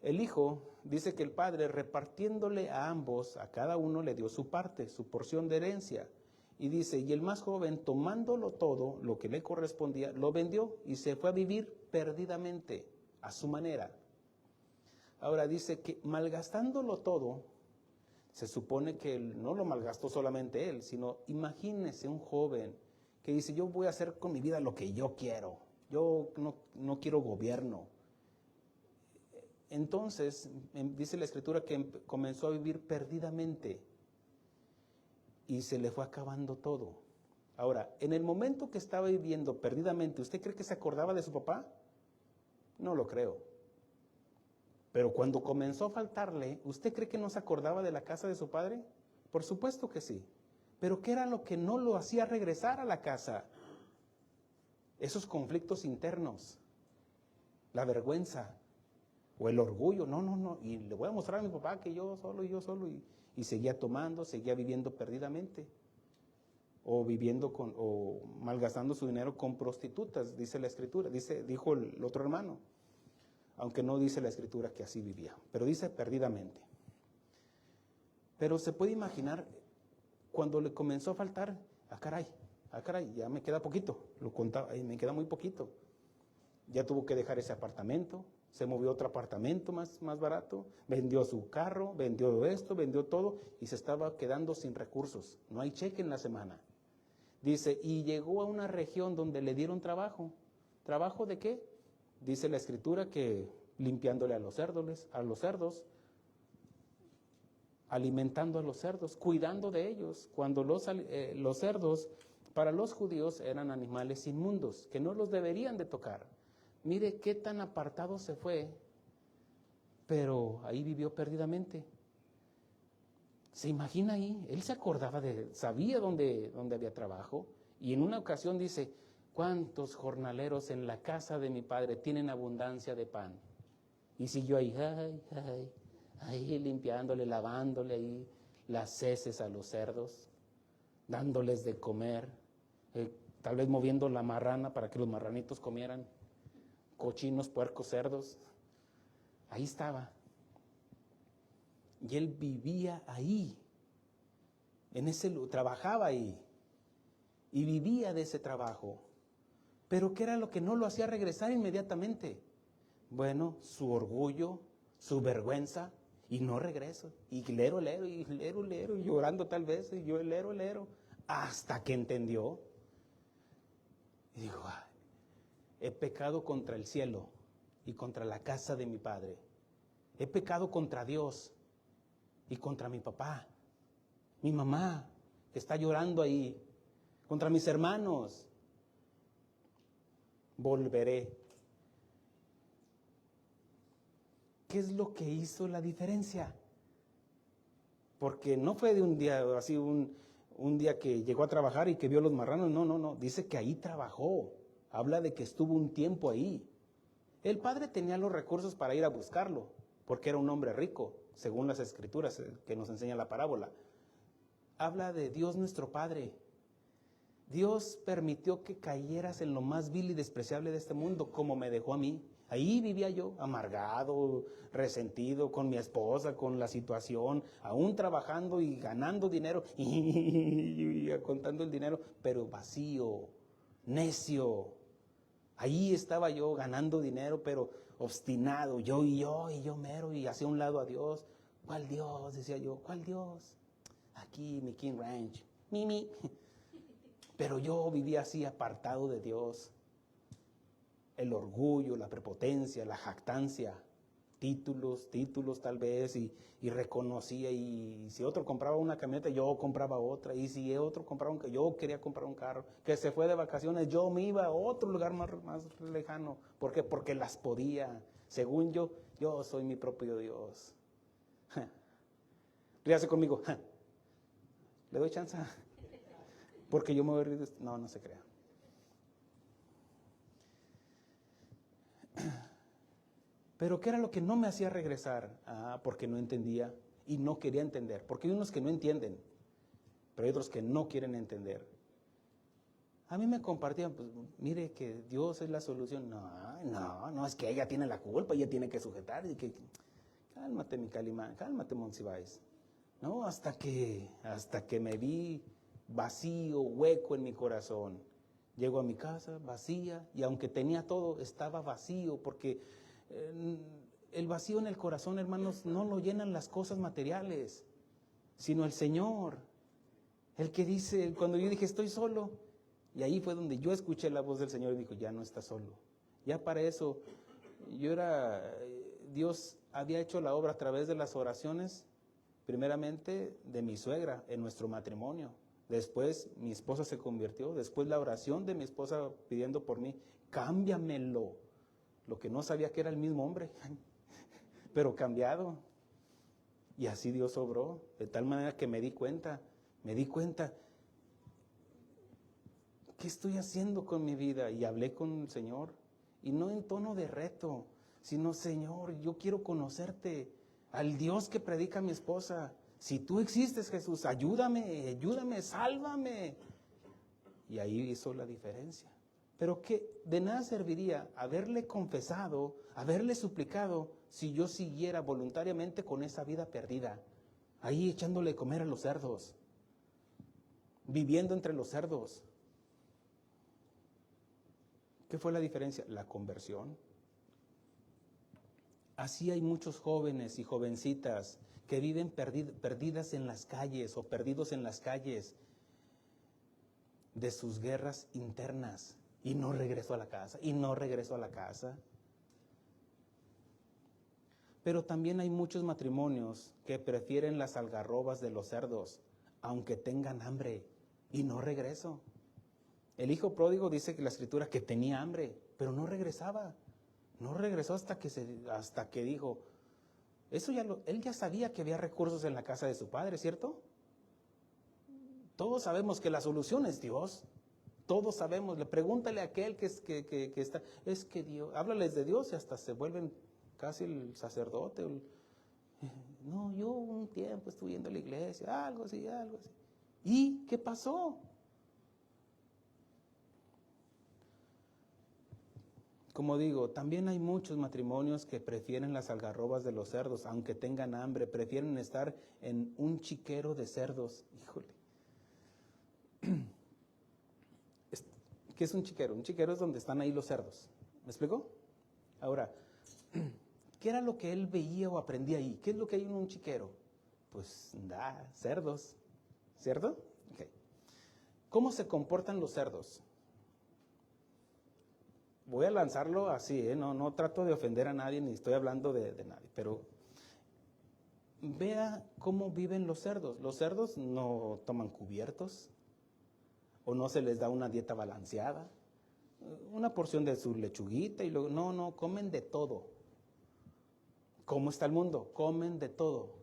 El hijo dice que el padre, repartiéndole a ambos, a cada uno le dio su parte, su porción de herencia. Y dice, y el más joven, tomándolo todo, lo que le correspondía, lo vendió y se fue a vivir perdidamente, a su manera. Ahora dice que malgastándolo todo, se supone que él no lo malgastó solamente él, sino imagínese un joven que dice, yo voy a hacer con mi vida lo que yo quiero, yo no quiero gobierno. Entonces, dice la Escritura que comenzó a vivir perdidamente y se le fue acabando todo. Ahora, en el momento que estaba viviendo perdidamente, ¿usted cree que se acordaba de su papá? No lo creo. Pero cuando comenzó a faltarle, ¿usted cree que no se acordaba de la casa de su padre? Por supuesto que sí. Pero ¿qué era lo que no lo hacía regresar a la casa? Esos conflictos internos, la vergüenza o el orgullo. No. Y le voy a mostrar a mi papá que yo solo. Y seguía tomando, seguía viviendo perdidamente. O malgastando su dinero con prostitutas, dice la Escritura, dijo el otro hermano. Aunque no dice la Escritura que así vivía, pero dice perdidamente. Pero se puede imaginar cuando le comenzó a faltar, caray, ya me queda poquito, lo contaba, me queda muy poquito. Ya tuvo que dejar ese apartamento, se movió a otro apartamento más barato, vendió su carro, vendió esto, vendió todo y se estaba quedando sin recursos. No hay cheque en la semana. Dice, y llegó a una región donde le dieron trabajo. ¿Trabajo de qué? Dice la Escritura que limpiándole a los cerdos, alimentando a los cerdos, cuidando de ellos. Cuando los cerdos, para los judíos, eran animales inmundos, que no los deberían de tocar. Mire qué tan apartado se fue, pero ahí vivió perdidamente. ¿Se imagina ahí? Él se acordaba sabía dónde había trabajo, y en una ocasión dice, ¿cuántos jornaleros en la casa de mi padre tienen abundancia de pan? Y siguió ahí, ahí limpiándole, lavándole ahí las heces a los cerdos, dándoles de comer, tal vez moviendo la marrana para que los marranitos comieran, cochinos, puercos, cerdos. Ahí estaba. Y él vivía ahí, trabajaba ahí, y vivía de ese trabajo. Pero ¿qué era lo que no lo hacía regresar inmediatamente? Bueno, su orgullo, su vergüenza, y no regreso. Y lero, y llorando tal vez, y yo lero, hasta que entendió. Y dijo, he pecado contra el cielo y contra la casa de mi padre. He pecado contra Dios y contra mi papá, mi mamá, que está llorando ahí, contra mis hermanos. Volveré. ¿Qué es lo que hizo la diferencia? Porque no fue de un día, así un día que llegó a trabajar y que vio los marranos, no, dice que ahí trabajó, habla de que estuvo un tiempo ahí. El padre tenía los recursos para ir a buscarlo, porque era un hombre rico, según las Escrituras que nos enseña la parábola. Habla de Dios nuestro Padre. Dios permitió que cayeras en lo más vil y despreciable de este mundo, como me dejó a mí. Ahí vivía yo, amargado, resentido con mi esposa, con la situación, aún trabajando y ganando dinero, y contando el dinero, pero vacío, necio. Ahí estaba yo ganando dinero, pero obstinado, yo mero, y hacia un lado a Dios. ¿Cuál Dios? Decía yo, ¿cuál Dios? Aquí, mi King Ranch, Mimi. Pero yo vivía así, apartado de Dios. El orgullo, la prepotencia, la jactancia, títulos tal vez, y reconocía, y si otro compraba una camioneta, yo compraba otra, y si otro compraba yo quería comprar un carro, que se fue de vacaciones, yo me iba a otro lugar más lejano. ¿Por qué? Porque las podía. Según yo soy mi propio Dios. Ríase conmigo. Ja. ¿Le doy chance? Porque yo me voy a reír de usted. No, no se crea. Pero ¿qué era lo que no me hacía regresar? Porque no entendía y no quería entender. Porque hay unos que no entienden, pero hay otros que no quieren entender. A mí me compartían, pues mire que Dios es la solución. No, es que ella tiene la culpa, ella tiene que sujetar. Y cálmate, mi Calimán, cálmate, Monsiváis. No, hasta que me vi vacío, hueco en mi corazón. Llego a mi casa vacía y aunque tenía todo, estaba vacío porque el vacío en el corazón, hermanos, no lo llenan las cosas materiales, sino el Señor. El que dice, cuando yo dije estoy solo, y ahí fue donde yo escuché la voz del Señor y dijo, ya no estás solo. Ya para eso, Dios había hecho la obra a través de las oraciones, primeramente de mi suegra en nuestro matrimonio. Después mi esposa se convirtió, después la oración de mi esposa pidiendo por mí, cámbiamelo. Lo que no sabía que era el mismo hombre, pero cambiado. Y así Dios obró, de tal manera que me di cuenta, ¿qué estoy haciendo con mi vida? Y hablé con el Señor, y no en tono de reto, sino, Señor, yo quiero conocerte, al Dios que predica mi esposa. Si tú existes, Jesús, ayúdame, sálvame. Y ahí hizo la diferencia. Pero que de nada serviría haberle confesado, haberle suplicado, si yo siguiera voluntariamente con esa vida perdida, ahí echándole de comer a los cerdos, viviendo entre los cerdos. ¿Qué fue la diferencia? La conversión. Así hay muchos jóvenes y jovencitas que viven perdidas en las calles o perdidos en las calles de sus guerras internas. Y no regresó a la casa, Pero también hay muchos matrimonios que prefieren las algarrobas de los cerdos, aunque tengan hambre, y no regreso. El hijo pródigo dice que la escritura que tenía hambre, pero no regresaba. No regresó hasta que dijo, él ya sabía que había recursos en la casa de su padre, ¿cierto? Todos sabemos que la solución es Dios. Todos sabemos, pregúntale a aquel que está, es que Dios, háblales de Dios y hasta se vuelven casi el sacerdote. No, yo un tiempo estuve yendo a la iglesia, algo así. ¿Y qué pasó? Como digo, también hay muchos matrimonios que prefieren las algarrobas de los cerdos, aunque tengan hambre, prefieren estar en un chiquero de cerdos. Híjole. ¿Qué es un chiquero? Un chiquero es donde están ahí los cerdos. ¿Me explico? Ahora, ¿qué era lo que él veía o aprendía ahí? ¿Qué es lo que hay en un chiquero? Pues cerdos, ¿cierto? Okay. ¿Cómo se comportan los cerdos? Voy a lanzarlo así, no trato de ofender a nadie, ni estoy hablando de nadie, pero vea cómo viven los cerdos. Los cerdos no toman cubiertos, o no se les da una dieta balanceada, una porción de su lechuguita y luego, no, comen de todo. ¿Cómo está el mundo? Comen de todo.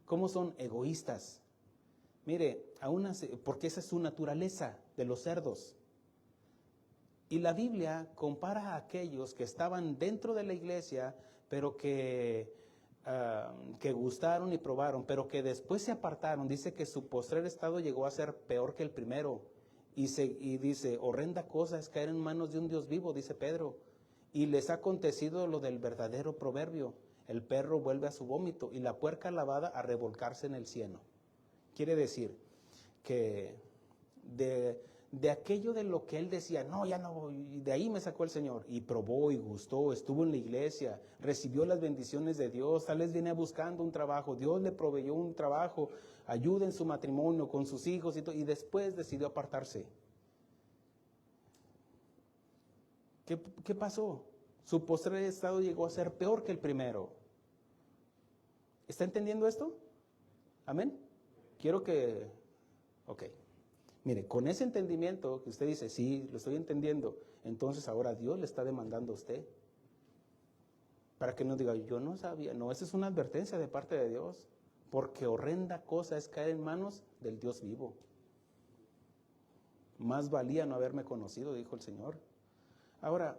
¿Cómo son egoístas? Mire, porque esa es su naturaleza de los cerdos. Y la Biblia compara a aquellos que estaban dentro de la iglesia, pero que gustaron y probaron, pero que después se apartaron. Dice que su postrer estado llegó a ser peor que el primero. Y dice, horrenda cosa es caer en manos de un Dios vivo, dice Pedro. Y les ha acontecido lo del verdadero proverbio: el perro vuelve a su vómito y la puerca lavada a revolcarse en el cieno. Quiere decir que de aquello de lo que él decía, no, ya no voy, y de ahí me sacó el Señor, y probó y gustó, estuvo en la iglesia, recibió las bendiciones de Dios, tal vez venía buscando un trabajo, Dios le proveyó un trabajo, ayuda en su matrimonio, con sus hijos y todo, y después decidió apartarse. ¿Qué pasó? Su postrer estado llegó a ser peor que el primero. ¿Está entendiendo esto? ¿Amén? Ok. Mire, con ese entendimiento que usted dice, sí, lo estoy entendiendo, entonces ahora Dios le está demandando a usted. Para que no diga, yo no sabía. No, esa es una advertencia de parte de Dios. porque horrenda cosa es caer en manos del Dios vivo. Más valía no haberme conocido, dijo el Señor. Ahora,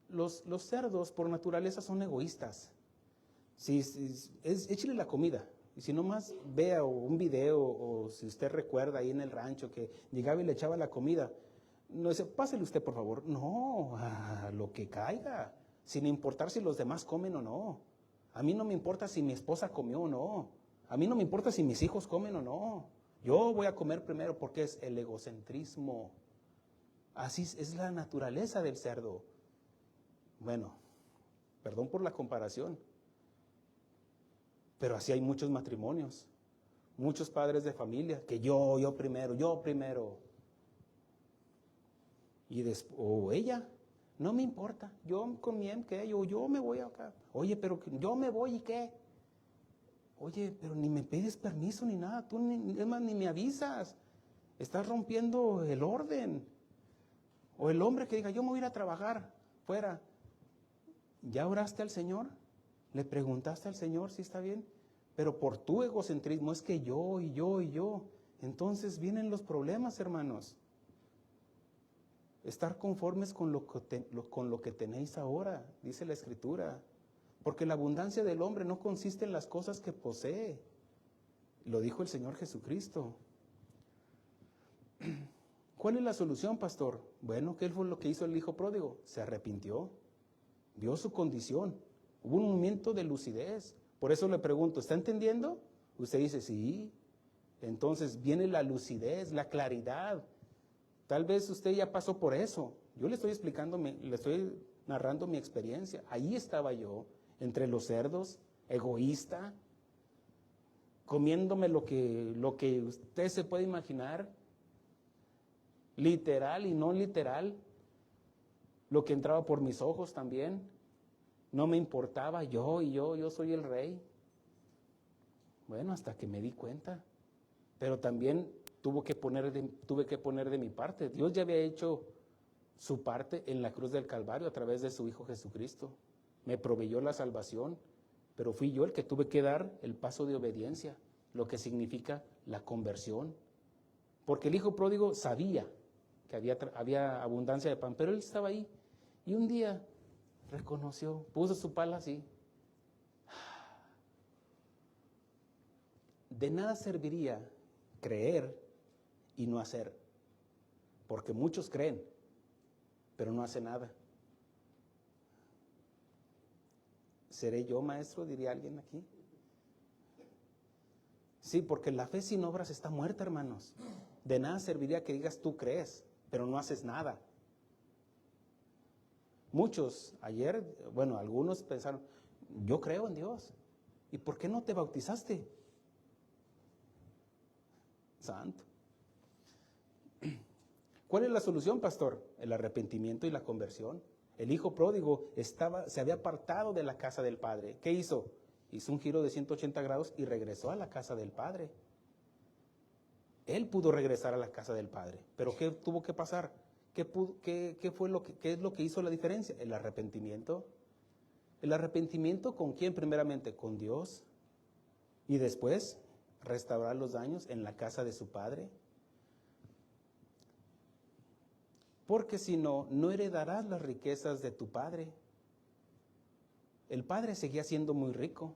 los cerdos por naturaleza son egoístas. Échale la comida. Y si nomás vea un video, o si usted recuerda ahí en el rancho que llegaba y le echaba la comida, no dice, pásele usted por favor. No, a lo que caiga, sin importar si los demás comen o no. A mí no me importa si mi esposa comió o no. A mí no me importa si mis hijos comen o no. Yo voy a comer primero porque es el egocentrismo. Así es la naturaleza del cerdo. Bueno, perdón por la comparación, pero así hay muchos matrimonios, muchos padres de familia, que yo primero. Y o ella, no me importa, yo con mi que yo me voy acá. Oye, pero yo me voy y qué. Oye, pero ni me pides permiso ni nada, tú es más, ni me avisas. Estás rompiendo el orden. O el hombre que diga, yo me voy a ir a trabajar fuera. ¿Ya oraste al Señor? ¿Le preguntaste al Señor si está bien? Pero por tu egocentrismo, es que yo. Entonces vienen los problemas, hermanos. Estar conformes con lo que tenéis ahora, dice la Escritura. Porque la abundancia del hombre no consiste en las cosas que posee. Lo dijo el Señor Jesucristo. ¿Cuál es la solución, pastor? Bueno, ¿qué fue lo que hizo el hijo pródigo? Se arrepintió, vio su condición, hubo un momento de lucidez. Por eso le pregunto, ¿está entendiendo? Usted dice, sí. Entonces viene la lucidez, la claridad. Tal vez usted ya pasó por eso. Yo le estoy explicando, le estoy narrando mi experiencia. Ahí estaba yo, entre los cerdos, egoísta, comiéndome lo que usted se puede imaginar, literal y no literal, lo que entraba por mis ojos también. No me importaba, yo soy el rey. Bueno, hasta que me di cuenta. Pero también tuve que poner de mi parte. Dios ya había hecho su parte en la cruz del Calvario a través de su Hijo Jesucristo. Me proveyó la salvación, pero fui yo el que tuve que dar el paso de obediencia, lo que significa la conversión. Porque el hijo pródigo sabía que había abundancia de pan, pero él estaba ahí. Y un día reconoció, puso su pala así. De nada serviría creer y no hacer, porque muchos creen, pero no hacen nada. ¿Seré yo, maestro? Diría alguien aquí. Sí, porque la fe sin obras está muerta, hermanos. De nada serviría que digas tú crees, pero no haces nada. Muchos ayer, algunos pensaron, yo creo en Dios. ¿Y por qué no te bautizaste? Santo. ¿Cuál es la solución, pastor? El arrepentimiento y la conversión. El hijo pródigo se había apartado de la casa del padre. ¿Qué hizo? Hizo un giro de 180 grados y regresó a la casa del padre. Él pudo regresar a la casa del padre. ¿Pero qué tuvo que pasar? ¿Qué es lo que hizo la diferencia? El arrepentimiento. ¿El arrepentimiento con quién primeramente? Con Dios. Y después restaurar los daños en la casa de su padre. Porque si no, no heredarás las riquezas de tu padre. El padre seguía siendo muy rico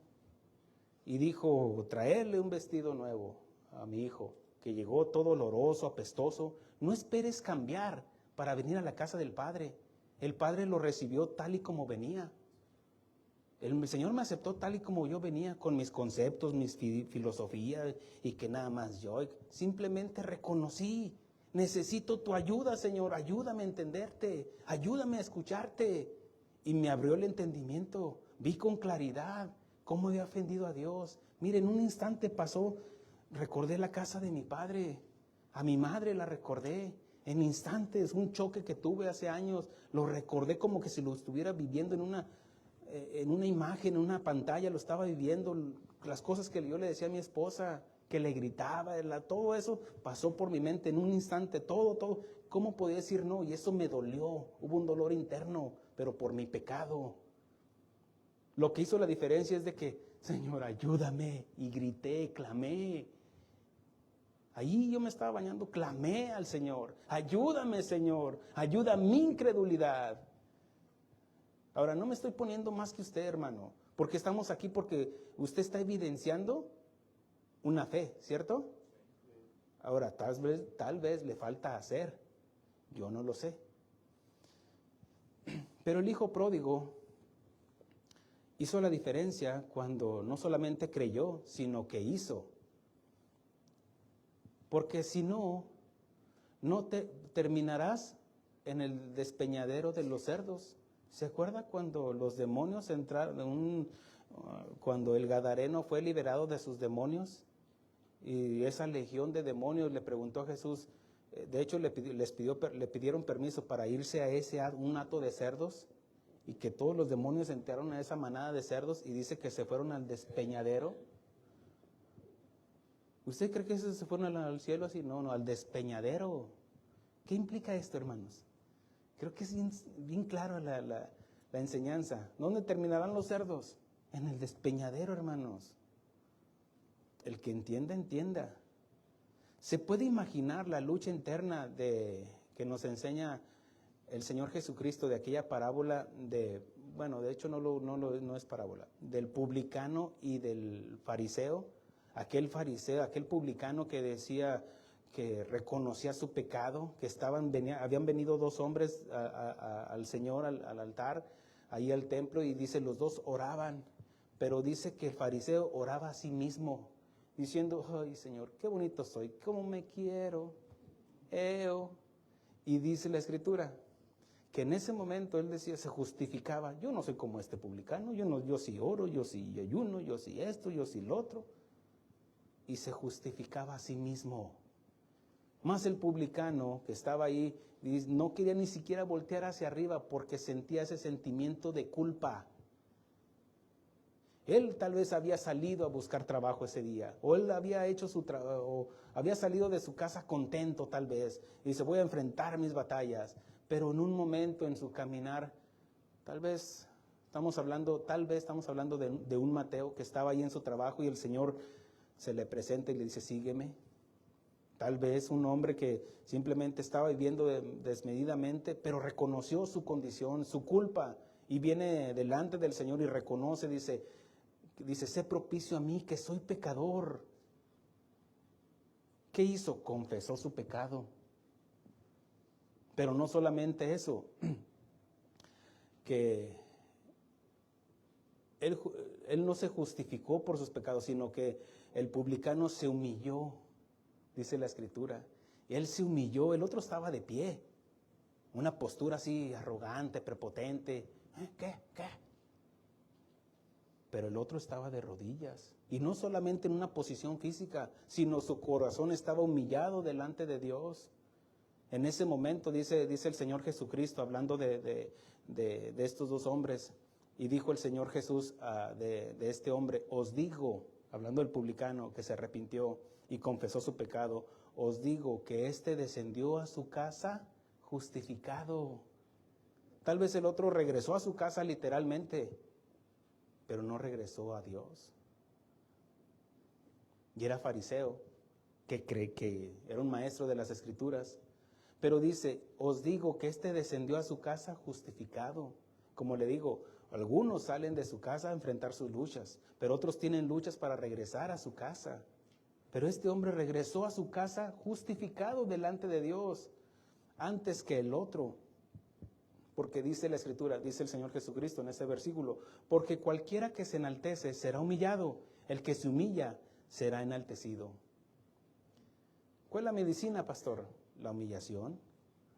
y dijo, traerle un vestido nuevo a mi hijo, que llegó todo oloroso, apestoso. No esperes cambiar para venir a la casa del padre. El padre lo recibió tal y como venía. El Señor me aceptó tal y como yo venía, con mis conceptos, mis filosofías, y que nada más yo. Simplemente reconocí, necesito tu ayuda, Señor, ayúdame a entenderte, ayúdame a escucharte. Y me abrió el entendimiento, vi con claridad cómo había ofendido a Dios. Mire, en un instante pasó, recordé la casa de mi padre, a mi madre la recordé. En instantes, un choque que tuve hace años, lo recordé como que si lo estuviera viviendo en una imagen, en una pantalla, lo estaba viviendo, las cosas que yo le decía a mi esposa, que le gritaba, todo eso pasó por mi mente en un instante, todo. ¿Cómo podía decir no? Y eso me dolió, hubo un dolor interno, pero por mi pecado. Lo que hizo la diferencia es de que Señor, ayúdame. Y grité, clamé. Ahí yo me estaba bañando, clamé al Señor. Ayúdame, Señor. Ayuda a mi incredulidad. Ahora, no me estoy poniendo más que usted, hermano, porque estamos aquí porque usted está evidenciando una fe, ¿cierto? Ahora, tal vez le falta hacer. Yo no lo sé. Pero el hijo pródigo hizo la diferencia cuando no solamente creyó, sino que hizo. Porque si no, no te terminarás en el despeñadero de los cerdos. ¿Se acuerda cuando los demonios entraron, cuando el gadareno fue liberado de sus demonios? Y esa legión de demonios le preguntó a Jesús, de hecho le pidieron permiso para irse a un hato de cerdos, y que todos los demonios entraron a esa manada de cerdos, y dice que se fueron al despeñadero. ¿Usted cree que esos se fueron al cielo así? No, al despeñadero. ¿Qué implica esto, hermanos? Creo que es bien claro la enseñanza. ¿Dónde terminarán los cerdos? En el despeñadero, hermanos. El que entienda, entienda. ¿Se puede imaginar la lucha interna que nos enseña el Señor Jesucristo de aquella parábola de hecho no es parábola, del publicano y del fariseo? Aquel publicano que decía que reconocía su pecado, que habían venido dos hombres al Señor, al altar, ahí al templo, y dice, los dos oraban, pero dice que el fariseo oraba a sí mismo, diciendo, ay Señor, qué bonito soy, cómo me quiero, y dice la Escritura, que en ese momento él decía, se justificaba, yo no soy como este publicano, yo sí oro, yo sí ayuno, yo sí esto, yo sí lo otro, y se justificaba a sí mismo. Más el publicano que estaba ahí, no quería ni siquiera voltear hacia arriba porque sentía ese sentimiento de culpa. Él tal vez había salido a buscar trabajo ese día, o él había hecho su trabajo, o había salido de su casa contento tal vez, y dice, voy a enfrentar mis batallas, pero en un momento en su caminar, tal vez estamos hablando de un Mateo que estaba ahí en su trabajo y el Señor se le presenta y le dice, sígueme. Tal vez un hombre que simplemente estaba viviendo desmedidamente, pero reconoció su condición, su culpa, y viene delante del Señor y reconoce, dice, sé propicio a mí, que soy pecador. ¿Qué hizo? Confesó su pecado. Pero no solamente eso, que él no se justificó por sus pecados, sino que el publicano se humilló, dice la Escritura. Él se humilló, el otro estaba de pie, una postura así arrogante, prepotente. ¿Qué? Pero el otro estaba de rodillas, y no solamente en una posición física, sino su corazón estaba humillado delante de Dios. En ese momento dice el Señor Jesucristo, hablando de estos dos hombres, y dijo el Señor Jesús de este hombre, os digo, hablando del publicano que se arrepintió y confesó su pecado, os digo que éste descendió a su casa justificado. Tal vez el otro regresó a su casa literalmente, pero no regresó a Dios. Y era fariseo, que cree que era un maestro de las Escrituras. Pero dice, os digo que éste descendió a su casa justificado. Como le digo, algunos salen de su casa a enfrentar sus luchas, pero otros tienen luchas para regresar a su casa. Pero este hombre regresó a su casa justificado delante de Dios, antes que el otro. Porque dice la Escritura, dice el Señor Jesucristo en ese versículo, porque cualquiera que se enaltece será humillado, el que se humilla será enaltecido. ¿Cuál es la medicina, pastor? La humillación,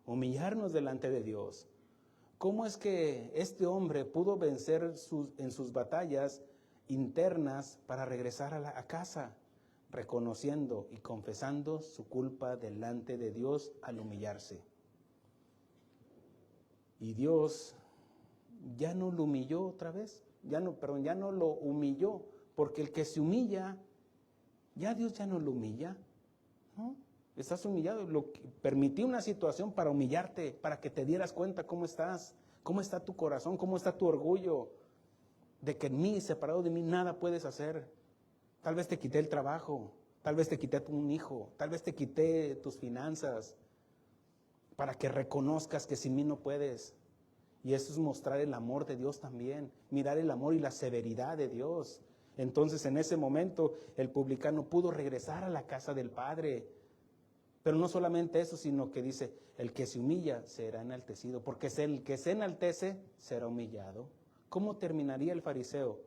humillarnos delante de Dios. ¿Cómo es que este hombre pudo vencer en sus batallas internas para regresar a casa? Reconociendo y confesando su culpa delante de Dios al humillarse. Y Dios ya no lo humilló otra vez, ya no lo humilló, porque el que se humilla, ya Dios ya no lo humilla, ¿no? Estás humillado, permití una situación para humillarte, para que te dieras cuenta cómo estás, cómo está tu corazón, cómo está tu orgullo. de que en mí, separado de mí, nada puedes hacer. Tal vez te quité el trabajo, tal vez te quité un hijo, tal vez te quité tus finanzas, para que reconozcas que sin mí no puedes. Y eso es mostrar el amor de Dios también, mirar el amor y la severidad de Dios. Entonces en ese momento el publicano pudo regresar a la casa del Padre. Pero no solamente eso, sino que dice, el que se humilla será enaltecido, porque el que se enaltece será humillado. ¿Cómo terminaría el fariseo?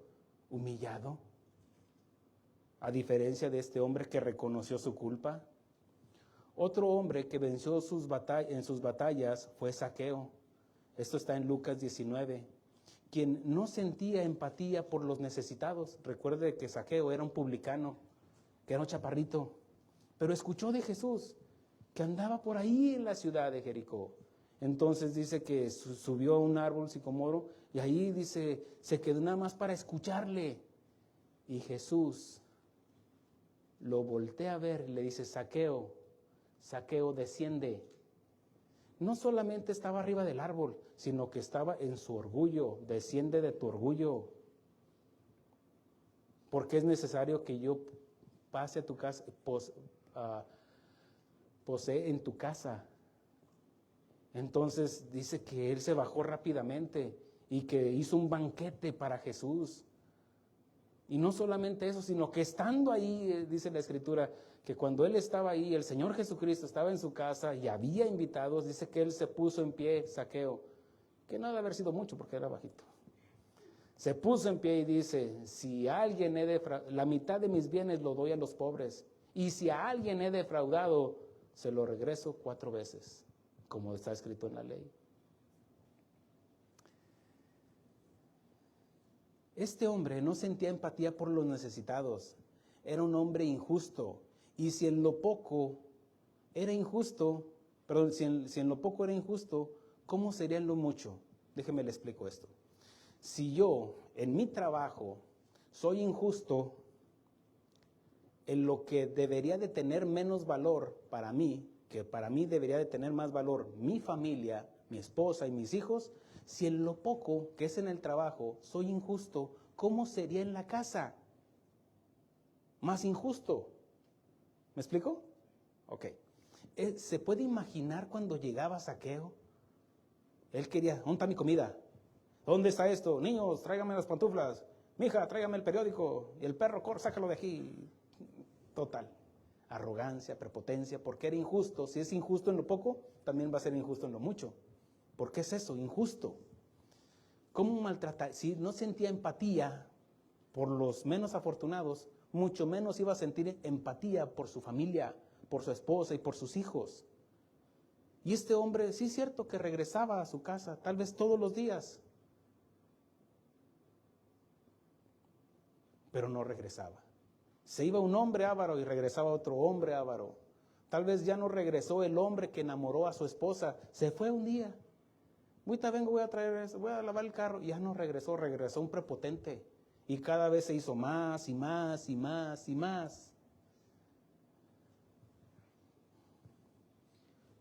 Humillado. A diferencia de este hombre que reconoció su culpa. Otro hombre que venció en sus batallas fue Zaqueo. Esto está en Lucas 19. Quien no sentía empatía por los necesitados. Recuerde que Zaqueo era un publicano, que era un chaparrito, pero escuchó de Jesús, que andaba por ahí en la ciudad de Jericó. Entonces dice que subió a un árbol sicomoro y ahí dice, se quedó nada más para escucharle. Y Jesús lo voltea a ver y le dice, Zaqueo, Zaqueo, desciende. No solamente estaba arriba del árbol, sino que estaba en su orgullo. Desciende de tu orgullo. Porque es necesario que yo pase a tu casa, posee en tu casa. Entonces dice que él se bajó rápidamente y que hizo un banquete para Jesús. Y no solamente eso, sino que estando ahí, dice la Escritura, que cuando él estaba ahí, el Señor Jesucristo estaba en su casa y había invitados, dice que él se puso en pie, Zaqueo, que no debe haber sido mucho porque era bajito. Se puso en pie y dice, si a alguien la mitad de mis bienes lo doy a los pobres, y si a alguien he defraudado, se lo regreso 4 veces, como está escrito en la ley. Este hombre no sentía empatía por los necesitados, era un hombre injusto, y si en lo poco era injusto, perdón, si en lo poco era injusto, ¿cómo sería en lo mucho? Déjeme le explico esto. Si yo en mi trabajo soy injusto en lo que debería de tener menos valor para mí, que para mí debería de tener más valor mi familia, mi esposa y mis hijos, si en lo poco que es en el trabajo soy injusto, ¿cómo sería en la casa? Más injusto. ¿Me explico? Ok. ¿Se puede imaginar cuando llegaba Zaqueo? Él quería, ¿dónde está mi comida? ¿Dónde está esto? Niños, tráigame las pantuflas. Mija, tráigame el periódico. Y el perro, sácalo de aquí. Total. Arrogancia, prepotencia, porque era injusto. Si es injusto en lo poco, también va a ser injusto en lo mucho. ¿Por qué es eso? Injusto. ¿Cómo maltratar? Si no sentía empatía por los menos afortunados, mucho menos iba a sentir empatía por su familia, por su esposa y por sus hijos. Y este hombre, sí es cierto que regresaba a su casa, tal vez todos los días, pero no regresaba. Se iba un hombre avaro y regresaba otro hombre avaro. Tal vez ya no regresó el hombre que enamoró a su esposa, se fue un día. Ahorita vengo, voy a traer eso, voy a lavar el carro. Y ya no regresó, regresó un prepotente. Y cada vez se hizo más y más y más y más.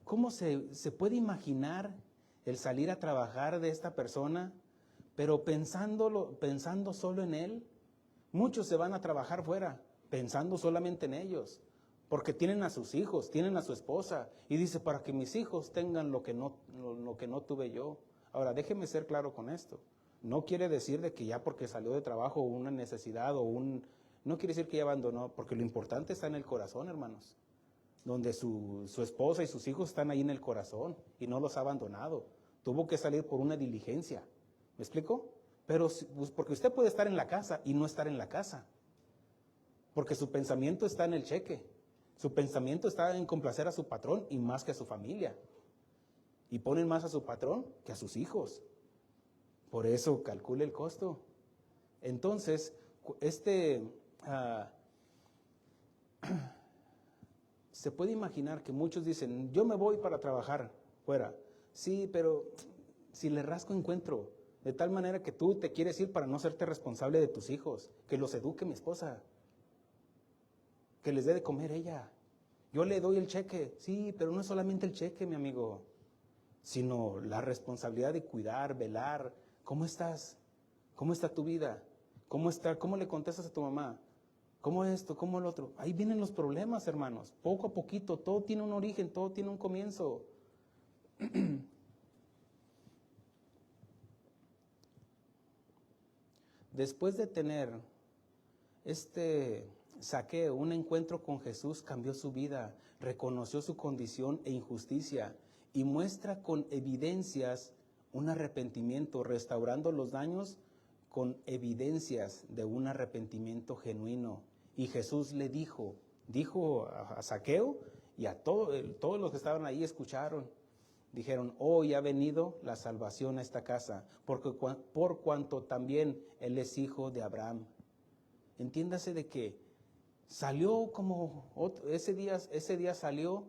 ¿Cómo se puede imaginar el salir a trabajar de esta persona, pero pensando solo en él? Muchos se van a trabajar fuera, pensando solamente en ellos, porque tienen a sus hijos, tienen a su esposa, y dice, para que mis hijos tengan lo que no tuve yo. Ahora, déjeme ser claro con esto. No quiere decir de que ya porque salió de trabajo una necesidad no quiere decir que ya abandonó, porque lo importante está en el corazón, hermanos. Donde su esposa y sus hijos están ahí en el corazón y no los ha abandonado. Tuvo que salir por una diligencia. ¿Me explico? Pero pues, porque usted puede estar en la casa y no estar en la casa. Porque su pensamiento está en el cheque. Su pensamiento está en complacer a su patrón y más que a su familia. Y ponen más a su patrón que a sus hijos. Por eso calcule el costo. Entonces, se puede imaginar que muchos dicen, yo me voy para trabajar fuera. Sí, pero si le rasco encuentro, de tal manera que tú te quieres ir para no serte responsable de tus hijos, que los eduque mi esposa, que les dé de comer ella. Yo le doy el cheque, sí, pero no es solamente el cheque, mi amigo, sino la responsabilidad de cuidar, velar. ¿Cómo estás? ¿Cómo está tu vida? ¿Cómo le contestas a tu mamá? ¿Cómo esto? ¿Cómo el otro? Ahí vienen los problemas, hermanos. Poco a poquito, todo tiene un origen, todo tiene un comienzo. Después de tener Zaqueo, un encuentro con Jesús, cambió su vida, reconoció su condición e injusticia y muestra con evidencias un arrepentimiento, restaurando los daños con evidencias de un arrepentimiento genuino. Y Jesús le dijo a Zaqueo y a todos los que estaban ahí escucharon. Dijeron, hoy ha venido la salvación a esta casa, por cuanto también él es hijo de Abraham. Entiéndase de que salió ese día salió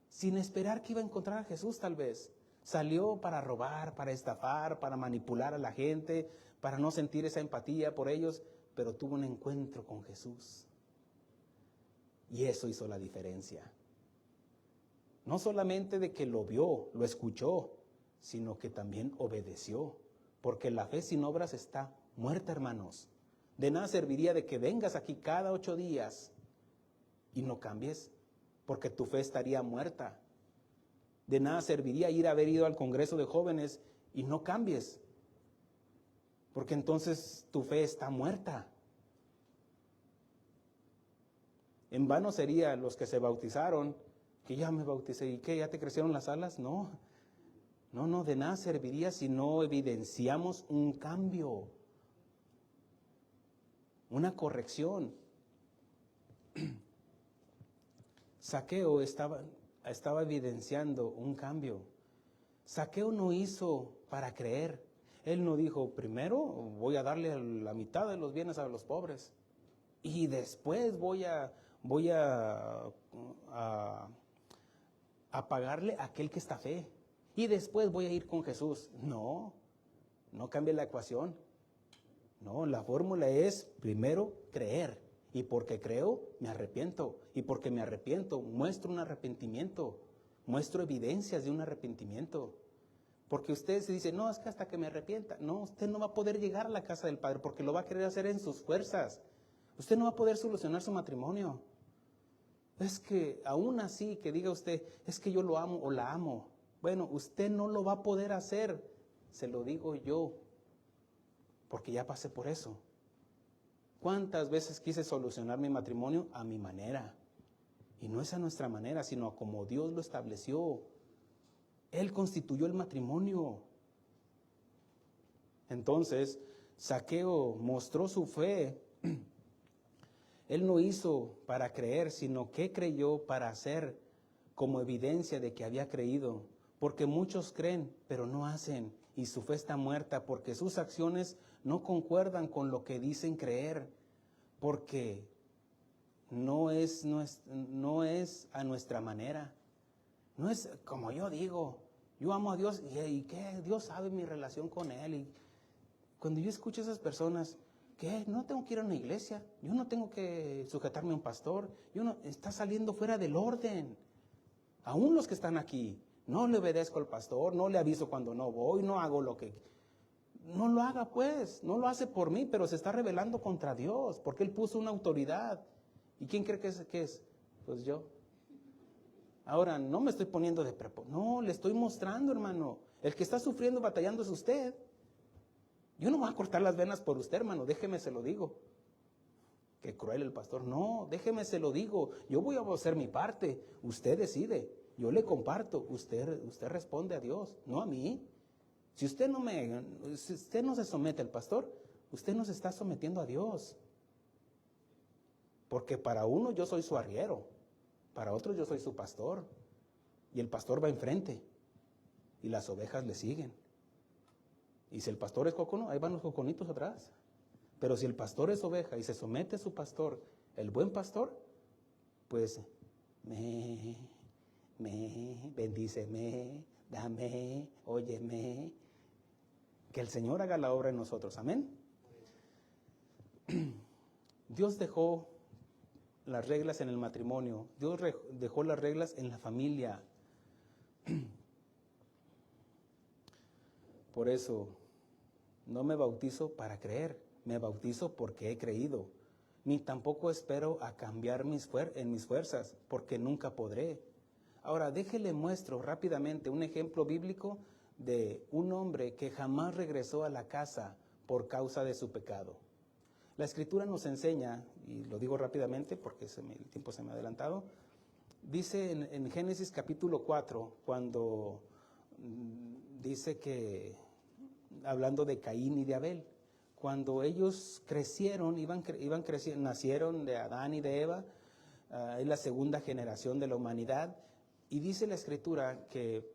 sin esperar que iba a encontrar a Jesús tal vez. Salió para robar, para estafar, para manipular a la gente, para no sentir esa empatía por ellos, pero tuvo un encuentro con Jesús. Y eso hizo la diferencia. No solamente de que lo vio, lo escuchó, sino que también obedeció. Porque la fe sin obras está muerta, hermanos. De nada serviría de que vengas aquí cada 8 días y no cambies, porque tu fe estaría muerta. De nada serviría haber ido al Congreso de Jóvenes y no cambies, porque entonces tu fe está muerta. En vano sería los que se bautizaron, que ya me bauticé, ¿y qué? ¿Ya te crecieron las alas? No, de nada serviría si no evidenciamos un cambio, una corrección. Zaqueo estaba evidenciando un cambio. Zaqueo no hizo para creer. Él no dijo, primero voy a darle la mitad de los bienes a los pobres y después voy a pagarle a aquel que está fe y después voy a ir con Jesús. No cambie la ecuación. No, la fórmula es primero creer. Y porque creo, me arrepiento. Y porque me arrepiento, muestro un arrepentimiento. Muestro evidencias de un arrepentimiento. Porque usted se dice, no, es que hasta que me arrepienta. No, usted no va a poder llegar a la casa del Padre porque lo va a querer hacer en sus fuerzas. Usted no va a poder solucionar su matrimonio. Es que aún así que diga usted, es que yo lo amo o la amo. Bueno, usted no lo va a poder hacer. Se lo digo yo, porque ya pasé por eso. ¿Cuántas veces quise solucionar mi matrimonio a mi manera? Y no es a nuestra manera, sino a como Dios lo estableció. Él constituyó el matrimonio. Entonces, Zaqueo mostró su fe. Él no hizo para creer, sino que creyó para hacer como evidencia de que había creído. Porque muchos creen, pero no hacen. Y su fe está muerta porque sus acciones no concuerdan con lo que dicen creer. Porque no es a nuestra manera. No es como yo digo, yo amo a Dios y ¿qué? Dios sabe mi relación con Él. Y cuando yo escucho a esas personas, ¿qué? No tengo que ir a una iglesia, yo no tengo que sujetarme a un pastor, está saliendo fuera del orden. Aún los que están aquí, no le obedezco al pastor, no le aviso cuando no voy, no hago lo que... No lo haga pues, no lo hace por mí, pero se está rebelando contra Dios, porque Él puso una autoridad. ¿Y quién cree que es? Pues yo. Ahora, no me estoy poniendo de no, le estoy mostrando, hermano. El que está sufriendo, batallando es usted. Yo no voy a cortar las venas por usted, hermano, déjeme se lo digo. Qué cruel el pastor. No, déjeme se lo digo. Yo voy a hacer mi parte. Usted decide. Yo le comparto. Usted responde a Dios, no a mí. Si usted no se somete al pastor, usted no se está sometiendo a Dios. Porque para uno yo soy su arriero, para otro yo soy su pastor. Y el pastor va enfrente y las ovejas le siguen. Y si el pastor es cocono, ahí van los coconitos atrás. Pero si el pastor es oveja y se somete a su pastor, el buen pastor, pues bendíceme, dame, óyeme. Que el Señor haga la obra en nosotros. Amén. Dios dejó las reglas en el matrimonio. Dios dejó las reglas en la familia. Por eso No me bautizo para creer, me bautizo porque he creído. Ni tampoco espero a cambiar en mis fuerzas, porque nunca podré. Ahora, déjele muestro rápidamente un ejemplo bíblico de un hombre que jamás regresó a la casa por causa de su pecado. La Escritura nos enseña, y lo digo rápidamente porque el tiempo se me ha adelantado, dice en Génesis capítulo 4, cuando dice que, hablando de Caín y de Abel, cuando ellos crecieron, iban creciendo, nacieron de Adán y de Eva, es la segunda generación de la humanidad, y dice la Escritura que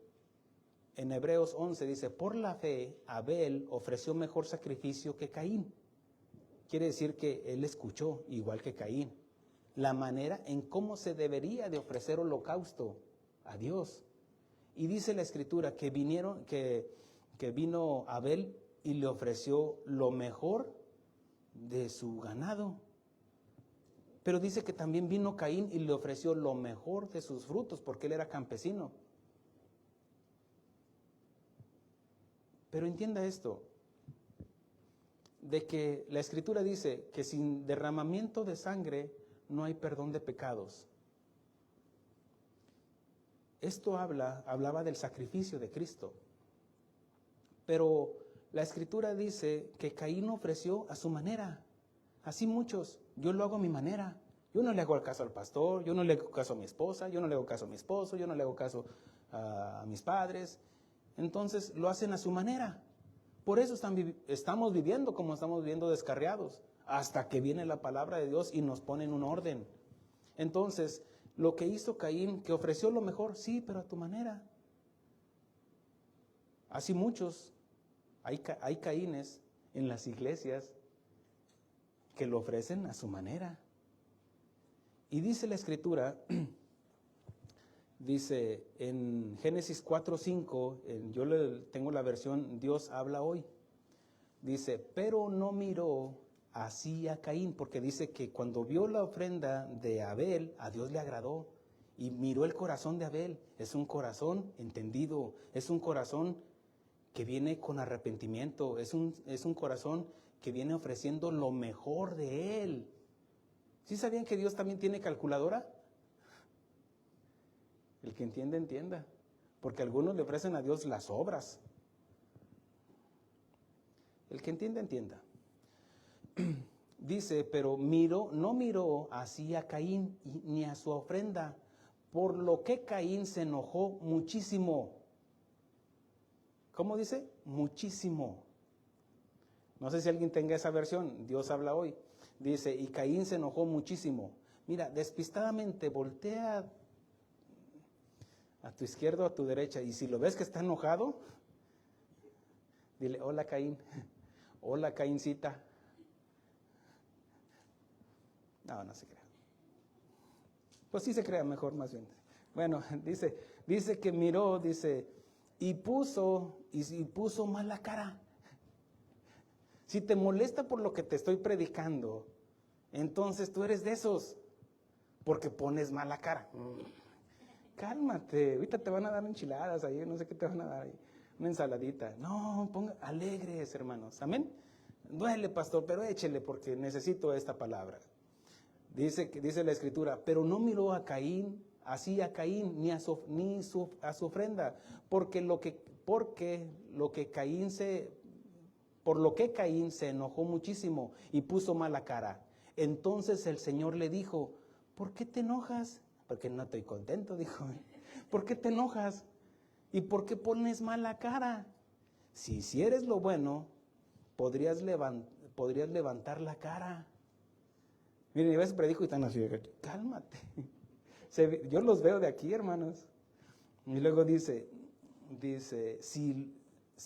en Hebreos 11 dice, por la fe Abel ofreció mejor sacrificio que Caín. Quiere decir que él escuchó, igual que Caín, la manera en cómo se debería de ofrecer holocausto a Dios. Y dice la Escritura que vino Abel y le ofreció lo mejor de su ganado. Pero dice que también vino Caín y le ofreció lo mejor de sus frutos, porque él era campesino. Pero entienda esto, de que la Escritura dice que sin derramamiento de sangre no hay perdón de pecados. Esto hablaba del sacrificio de Cristo. Pero la Escritura dice que Caín ofreció a su manera. Así muchos, yo lo hago a mi manera. Yo no le hago caso al pastor, yo no le hago caso a mi esposa, yo no le hago caso a mi esposo, yo no le hago caso a mis padres. Entonces lo hacen a su manera. Por eso estamos viviendo como estamos viviendo, descarriados, hasta que viene la palabra de Dios y nos pone en un orden. Entonces, lo que hizo Caín, que ofreció lo mejor, sí, pero a tu manera. Así muchos, hay Caínes en las iglesias que lo ofrecen a su manera. Y dice la Escritura, dice en Génesis 4:5, yo tengo la versión Dios habla hoy, dice, pero no miró así a Caín, porque dice que cuando vio la ofrenda de Abel, a Dios le agradó, y miró el corazón de Abel. Es un corazón entendido, es un corazón que viene con arrepentimiento, es un corazón que viene ofreciendo lo mejor de él. ¿Sí sabían que Dios también tiene calculadora? El que entiende, entienda. Porque algunos le ofrecen a Dios las obras. El que entiende, entienda. Dice, pero no miró así a Caín ni a su ofrenda, por lo que Caín se enojó muchísimo. ¿Cómo dice? Muchísimo. No sé si alguien tenga esa versión, Dios habla hoy. Dice, y Caín se enojó muchísimo. Mira, despistadamente voltea a tu izquierda o a tu derecha, y si lo ves que está enojado, dile, hola Caín, hola Caíncita. No se crea. Pues sí se crea mejor, más bien. Bueno, dice que miró, dice, y puso mala cara. Si te molesta por lo que te estoy predicando, entonces tú eres de esos, porque pones mala cara. Cálmate, ahorita te van a dar enchiladas ahí, no sé qué te van a dar ahí, una ensaladita. No, alegres, hermanos, amén. Duele, pastor, pero échele porque necesito esta palabra. Dice la Escritura, pero no miró a Caín, así a Caín, ni a su ofrenda, por lo que Caín se enojó muchísimo y puso mala cara. Entonces el Señor le dijo, ¿por qué te enojas? Porque no estoy contento, dijo. ¿Por qué te enojas? ¿Y por qué pones mala cara? Si hicieres lo bueno, podrías levantar la cara. Miren, a veces predico y están así, cálmate. Yo los veo de aquí, hermanos. Y luego dice, si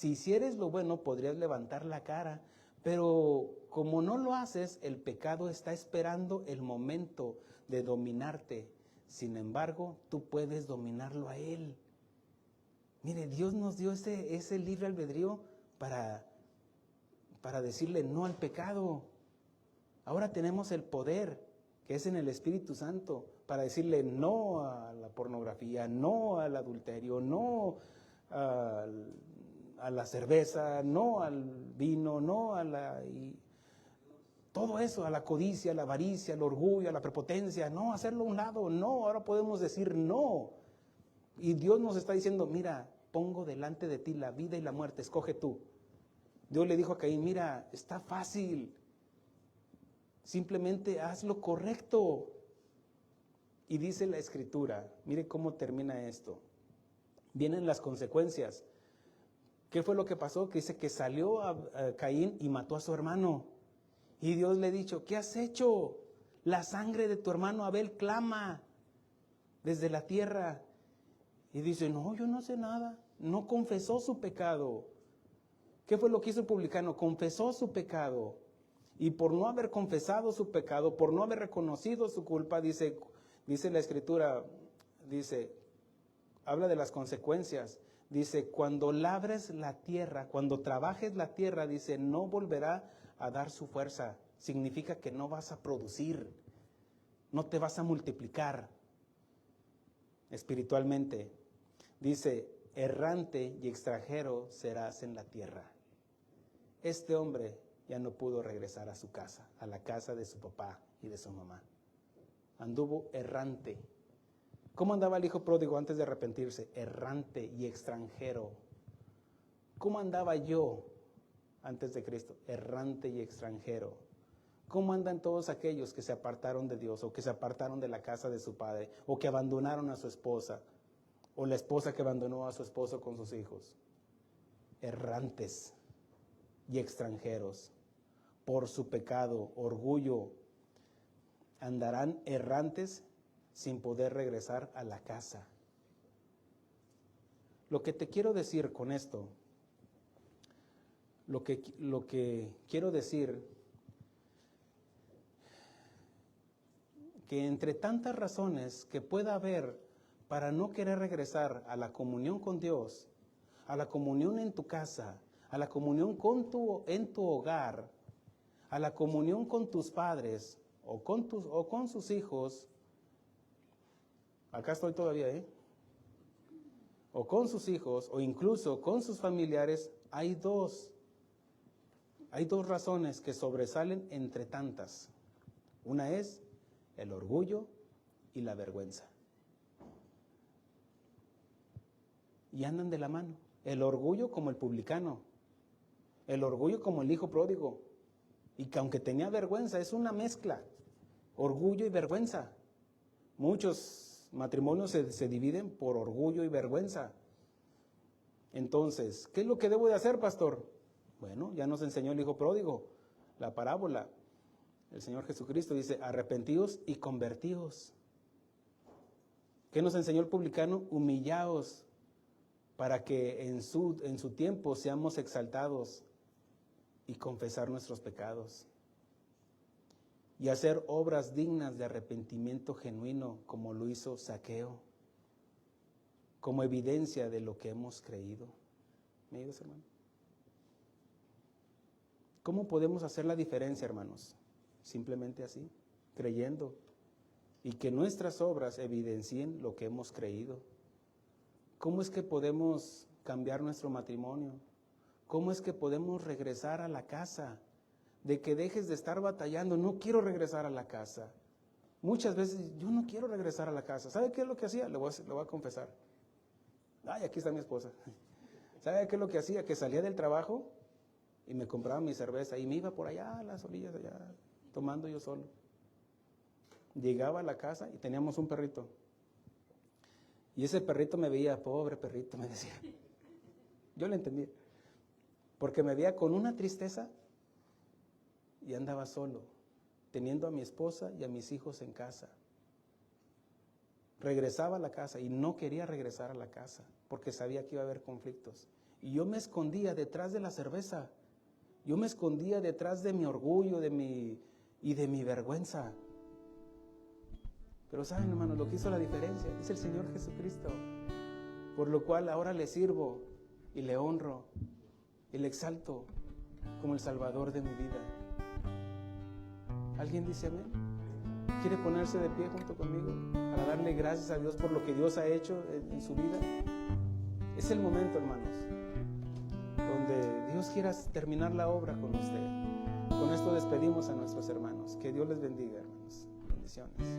hicieres lo bueno, podrías levantar la cara, pero como no lo haces, el pecado está esperando el momento de dominarte. Sin embargo, tú puedes dominarlo a él. Mire, Dios nos dio ese libre albedrío para decirle no al pecado. Ahora tenemos el poder, que es en el Espíritu Santo, para decirle no a la pornografía, no al adulterio, no al a la cerveza, no al vino, no a todo eso, a la codicia, a la avaricia, al orgullo, a la prepotencia, no, hacerlo a un lado, no, ahora podemos decir no. Y Dios nos está diciendo, mira, pongo delante de ti la vida y la muerte, escoge tú. Dios le dijo a Caín, mira, está fácil, simplemente haz lo correcto. Y dice la Escritura, mire cómo termina esto. Vienen las consecuencias. ¿Qué fue lo que pasó? Que dice que salió a Caín y mató a su hermano. Y Dios le ha dicho, ¿qué has hecho? La sangre de tu hermano Abel clama desde la tierra. Y dice, no, yo no sé nada. No confesó su pecado. ¿Qué fue lo que hizo el publicano? Confesó su pecado. Y por no haber confesado su pecado, por no haber reconocido su culpa, dice la Escritura, habla de las consecuencias. Dice, cuando labres la tierra, cuando trabajes la tierra, dice, no volverá a dar su fuerza. Significa que no vas a producir, no te vas a multiplicar espiritualmente. Dice, errante y extranjero serás en la tierra. Este hombre ya no pudo regresar a su casa, a la casa de su papá y de su mamá. Anduvo errante. ¿Cómo andaba el hijo pródigo antes de arrepentirse? Errante y extranjero. ¿Cómo andaba yo antes de Cristo? Errante y extranjero. ¿Cómo andan todos aquellos que se apartaron de Dios o que se apartaron de la casa de su padre o que abandonaron a su esposa o la esposa que abandonó a su esposo con sus hijos? Errantes y extranjeros. Por su pecado, orgullo, andarán errantes sin poder regresar a la casa. Lo que te quiero decir con esto, lo que quiero decir, que entre tantas razones que pueda haber para no querer regresar a la comunión con Dios, a la comunión en tu casa, a la comunión en tu hogar, a la comunión con tus padres o con sus hijos, acá estoy todavía, o con sus hijos o incluso con sus familiares, hay dos razones que sobresalen entre tantas. Una es el orgullo y la vergüenza. Y andan de la mano. El orgullo como el publicano, el orgullo como el hijo pródigo. Y que aunque tenía vergüenza, es una mezcla, orgullo y vergüenza. Muchos matrimonios se dividen por orgullo y vergüenza. Entonces, ¿qué es lo que debo de hacer, pastor? Bueno, ya nos enseñó el hijo pródigo, la parábola. El Señor Jesucristo dice, arrepentíos y convertíos. ¿Qué nos enseñó el publicano? Humillaos para que en su tiempo seamos exaltados y confesar nuestros pecados. Y hacer obras dignas de arrepentimiento genuino, como lo hizo Zaqueo, como evidencia de lo que hemos creído. Amigos, hermanos, ¿cómo podemos hacer la diferencia, hermanos? Simplemente así, creyendo, y que nuestras obras evidencien lo que hemos creído. ¿Cómo es que podemos cambiar nuestro matrimonio? ¿Cómo es que podemos regresar a la casa? De que dejes de estar batallando, no quiero regresar a la casa. Muchas veces yo no quiero regresar a la casa. ¿Sabe qué es lo que hacía? Lo voy a confesar. Ay, aquí está mi esposa. ¿Sabe qué es lo que hacía? Que salía del trabajo y me compraba mi cerveza y me iba por allá a las orillas, allá, tomando yo solo. Llegaba a la casa y teníamos un perrito. Y ese perrito me veía, pobre perrito, me decía. Yo le entendía. Porque me veía con una tristeza y andaba solo, teniendo a mi esposa y a mis hijos en casa. Regresaba a la casa y no quería regresar a la casa porque sabía que iba a haber conflictos. Y yo me escondía detrás de la cerveza. Yo me escondía detrás de mi orgullo y de mi vergüenza. Pero saben, hermanos, lo que hizo la diferencia es el Señor Jesucristo, por lo cual ahora le sirvo y le honro y le exalto como el Salvador de mi vida. ¿Alguien dice amén? ¿Quiere ponerse de pie junto conmigo para darle gracias a Dios por lo que Dios ha hecho en su vida? Es el momento, hermanos. donde Dios quiera terminar la obra con usted. Con esto despedimos a nuestros hermanos. Que Dios les bendiga, hermanos. Bendiciones.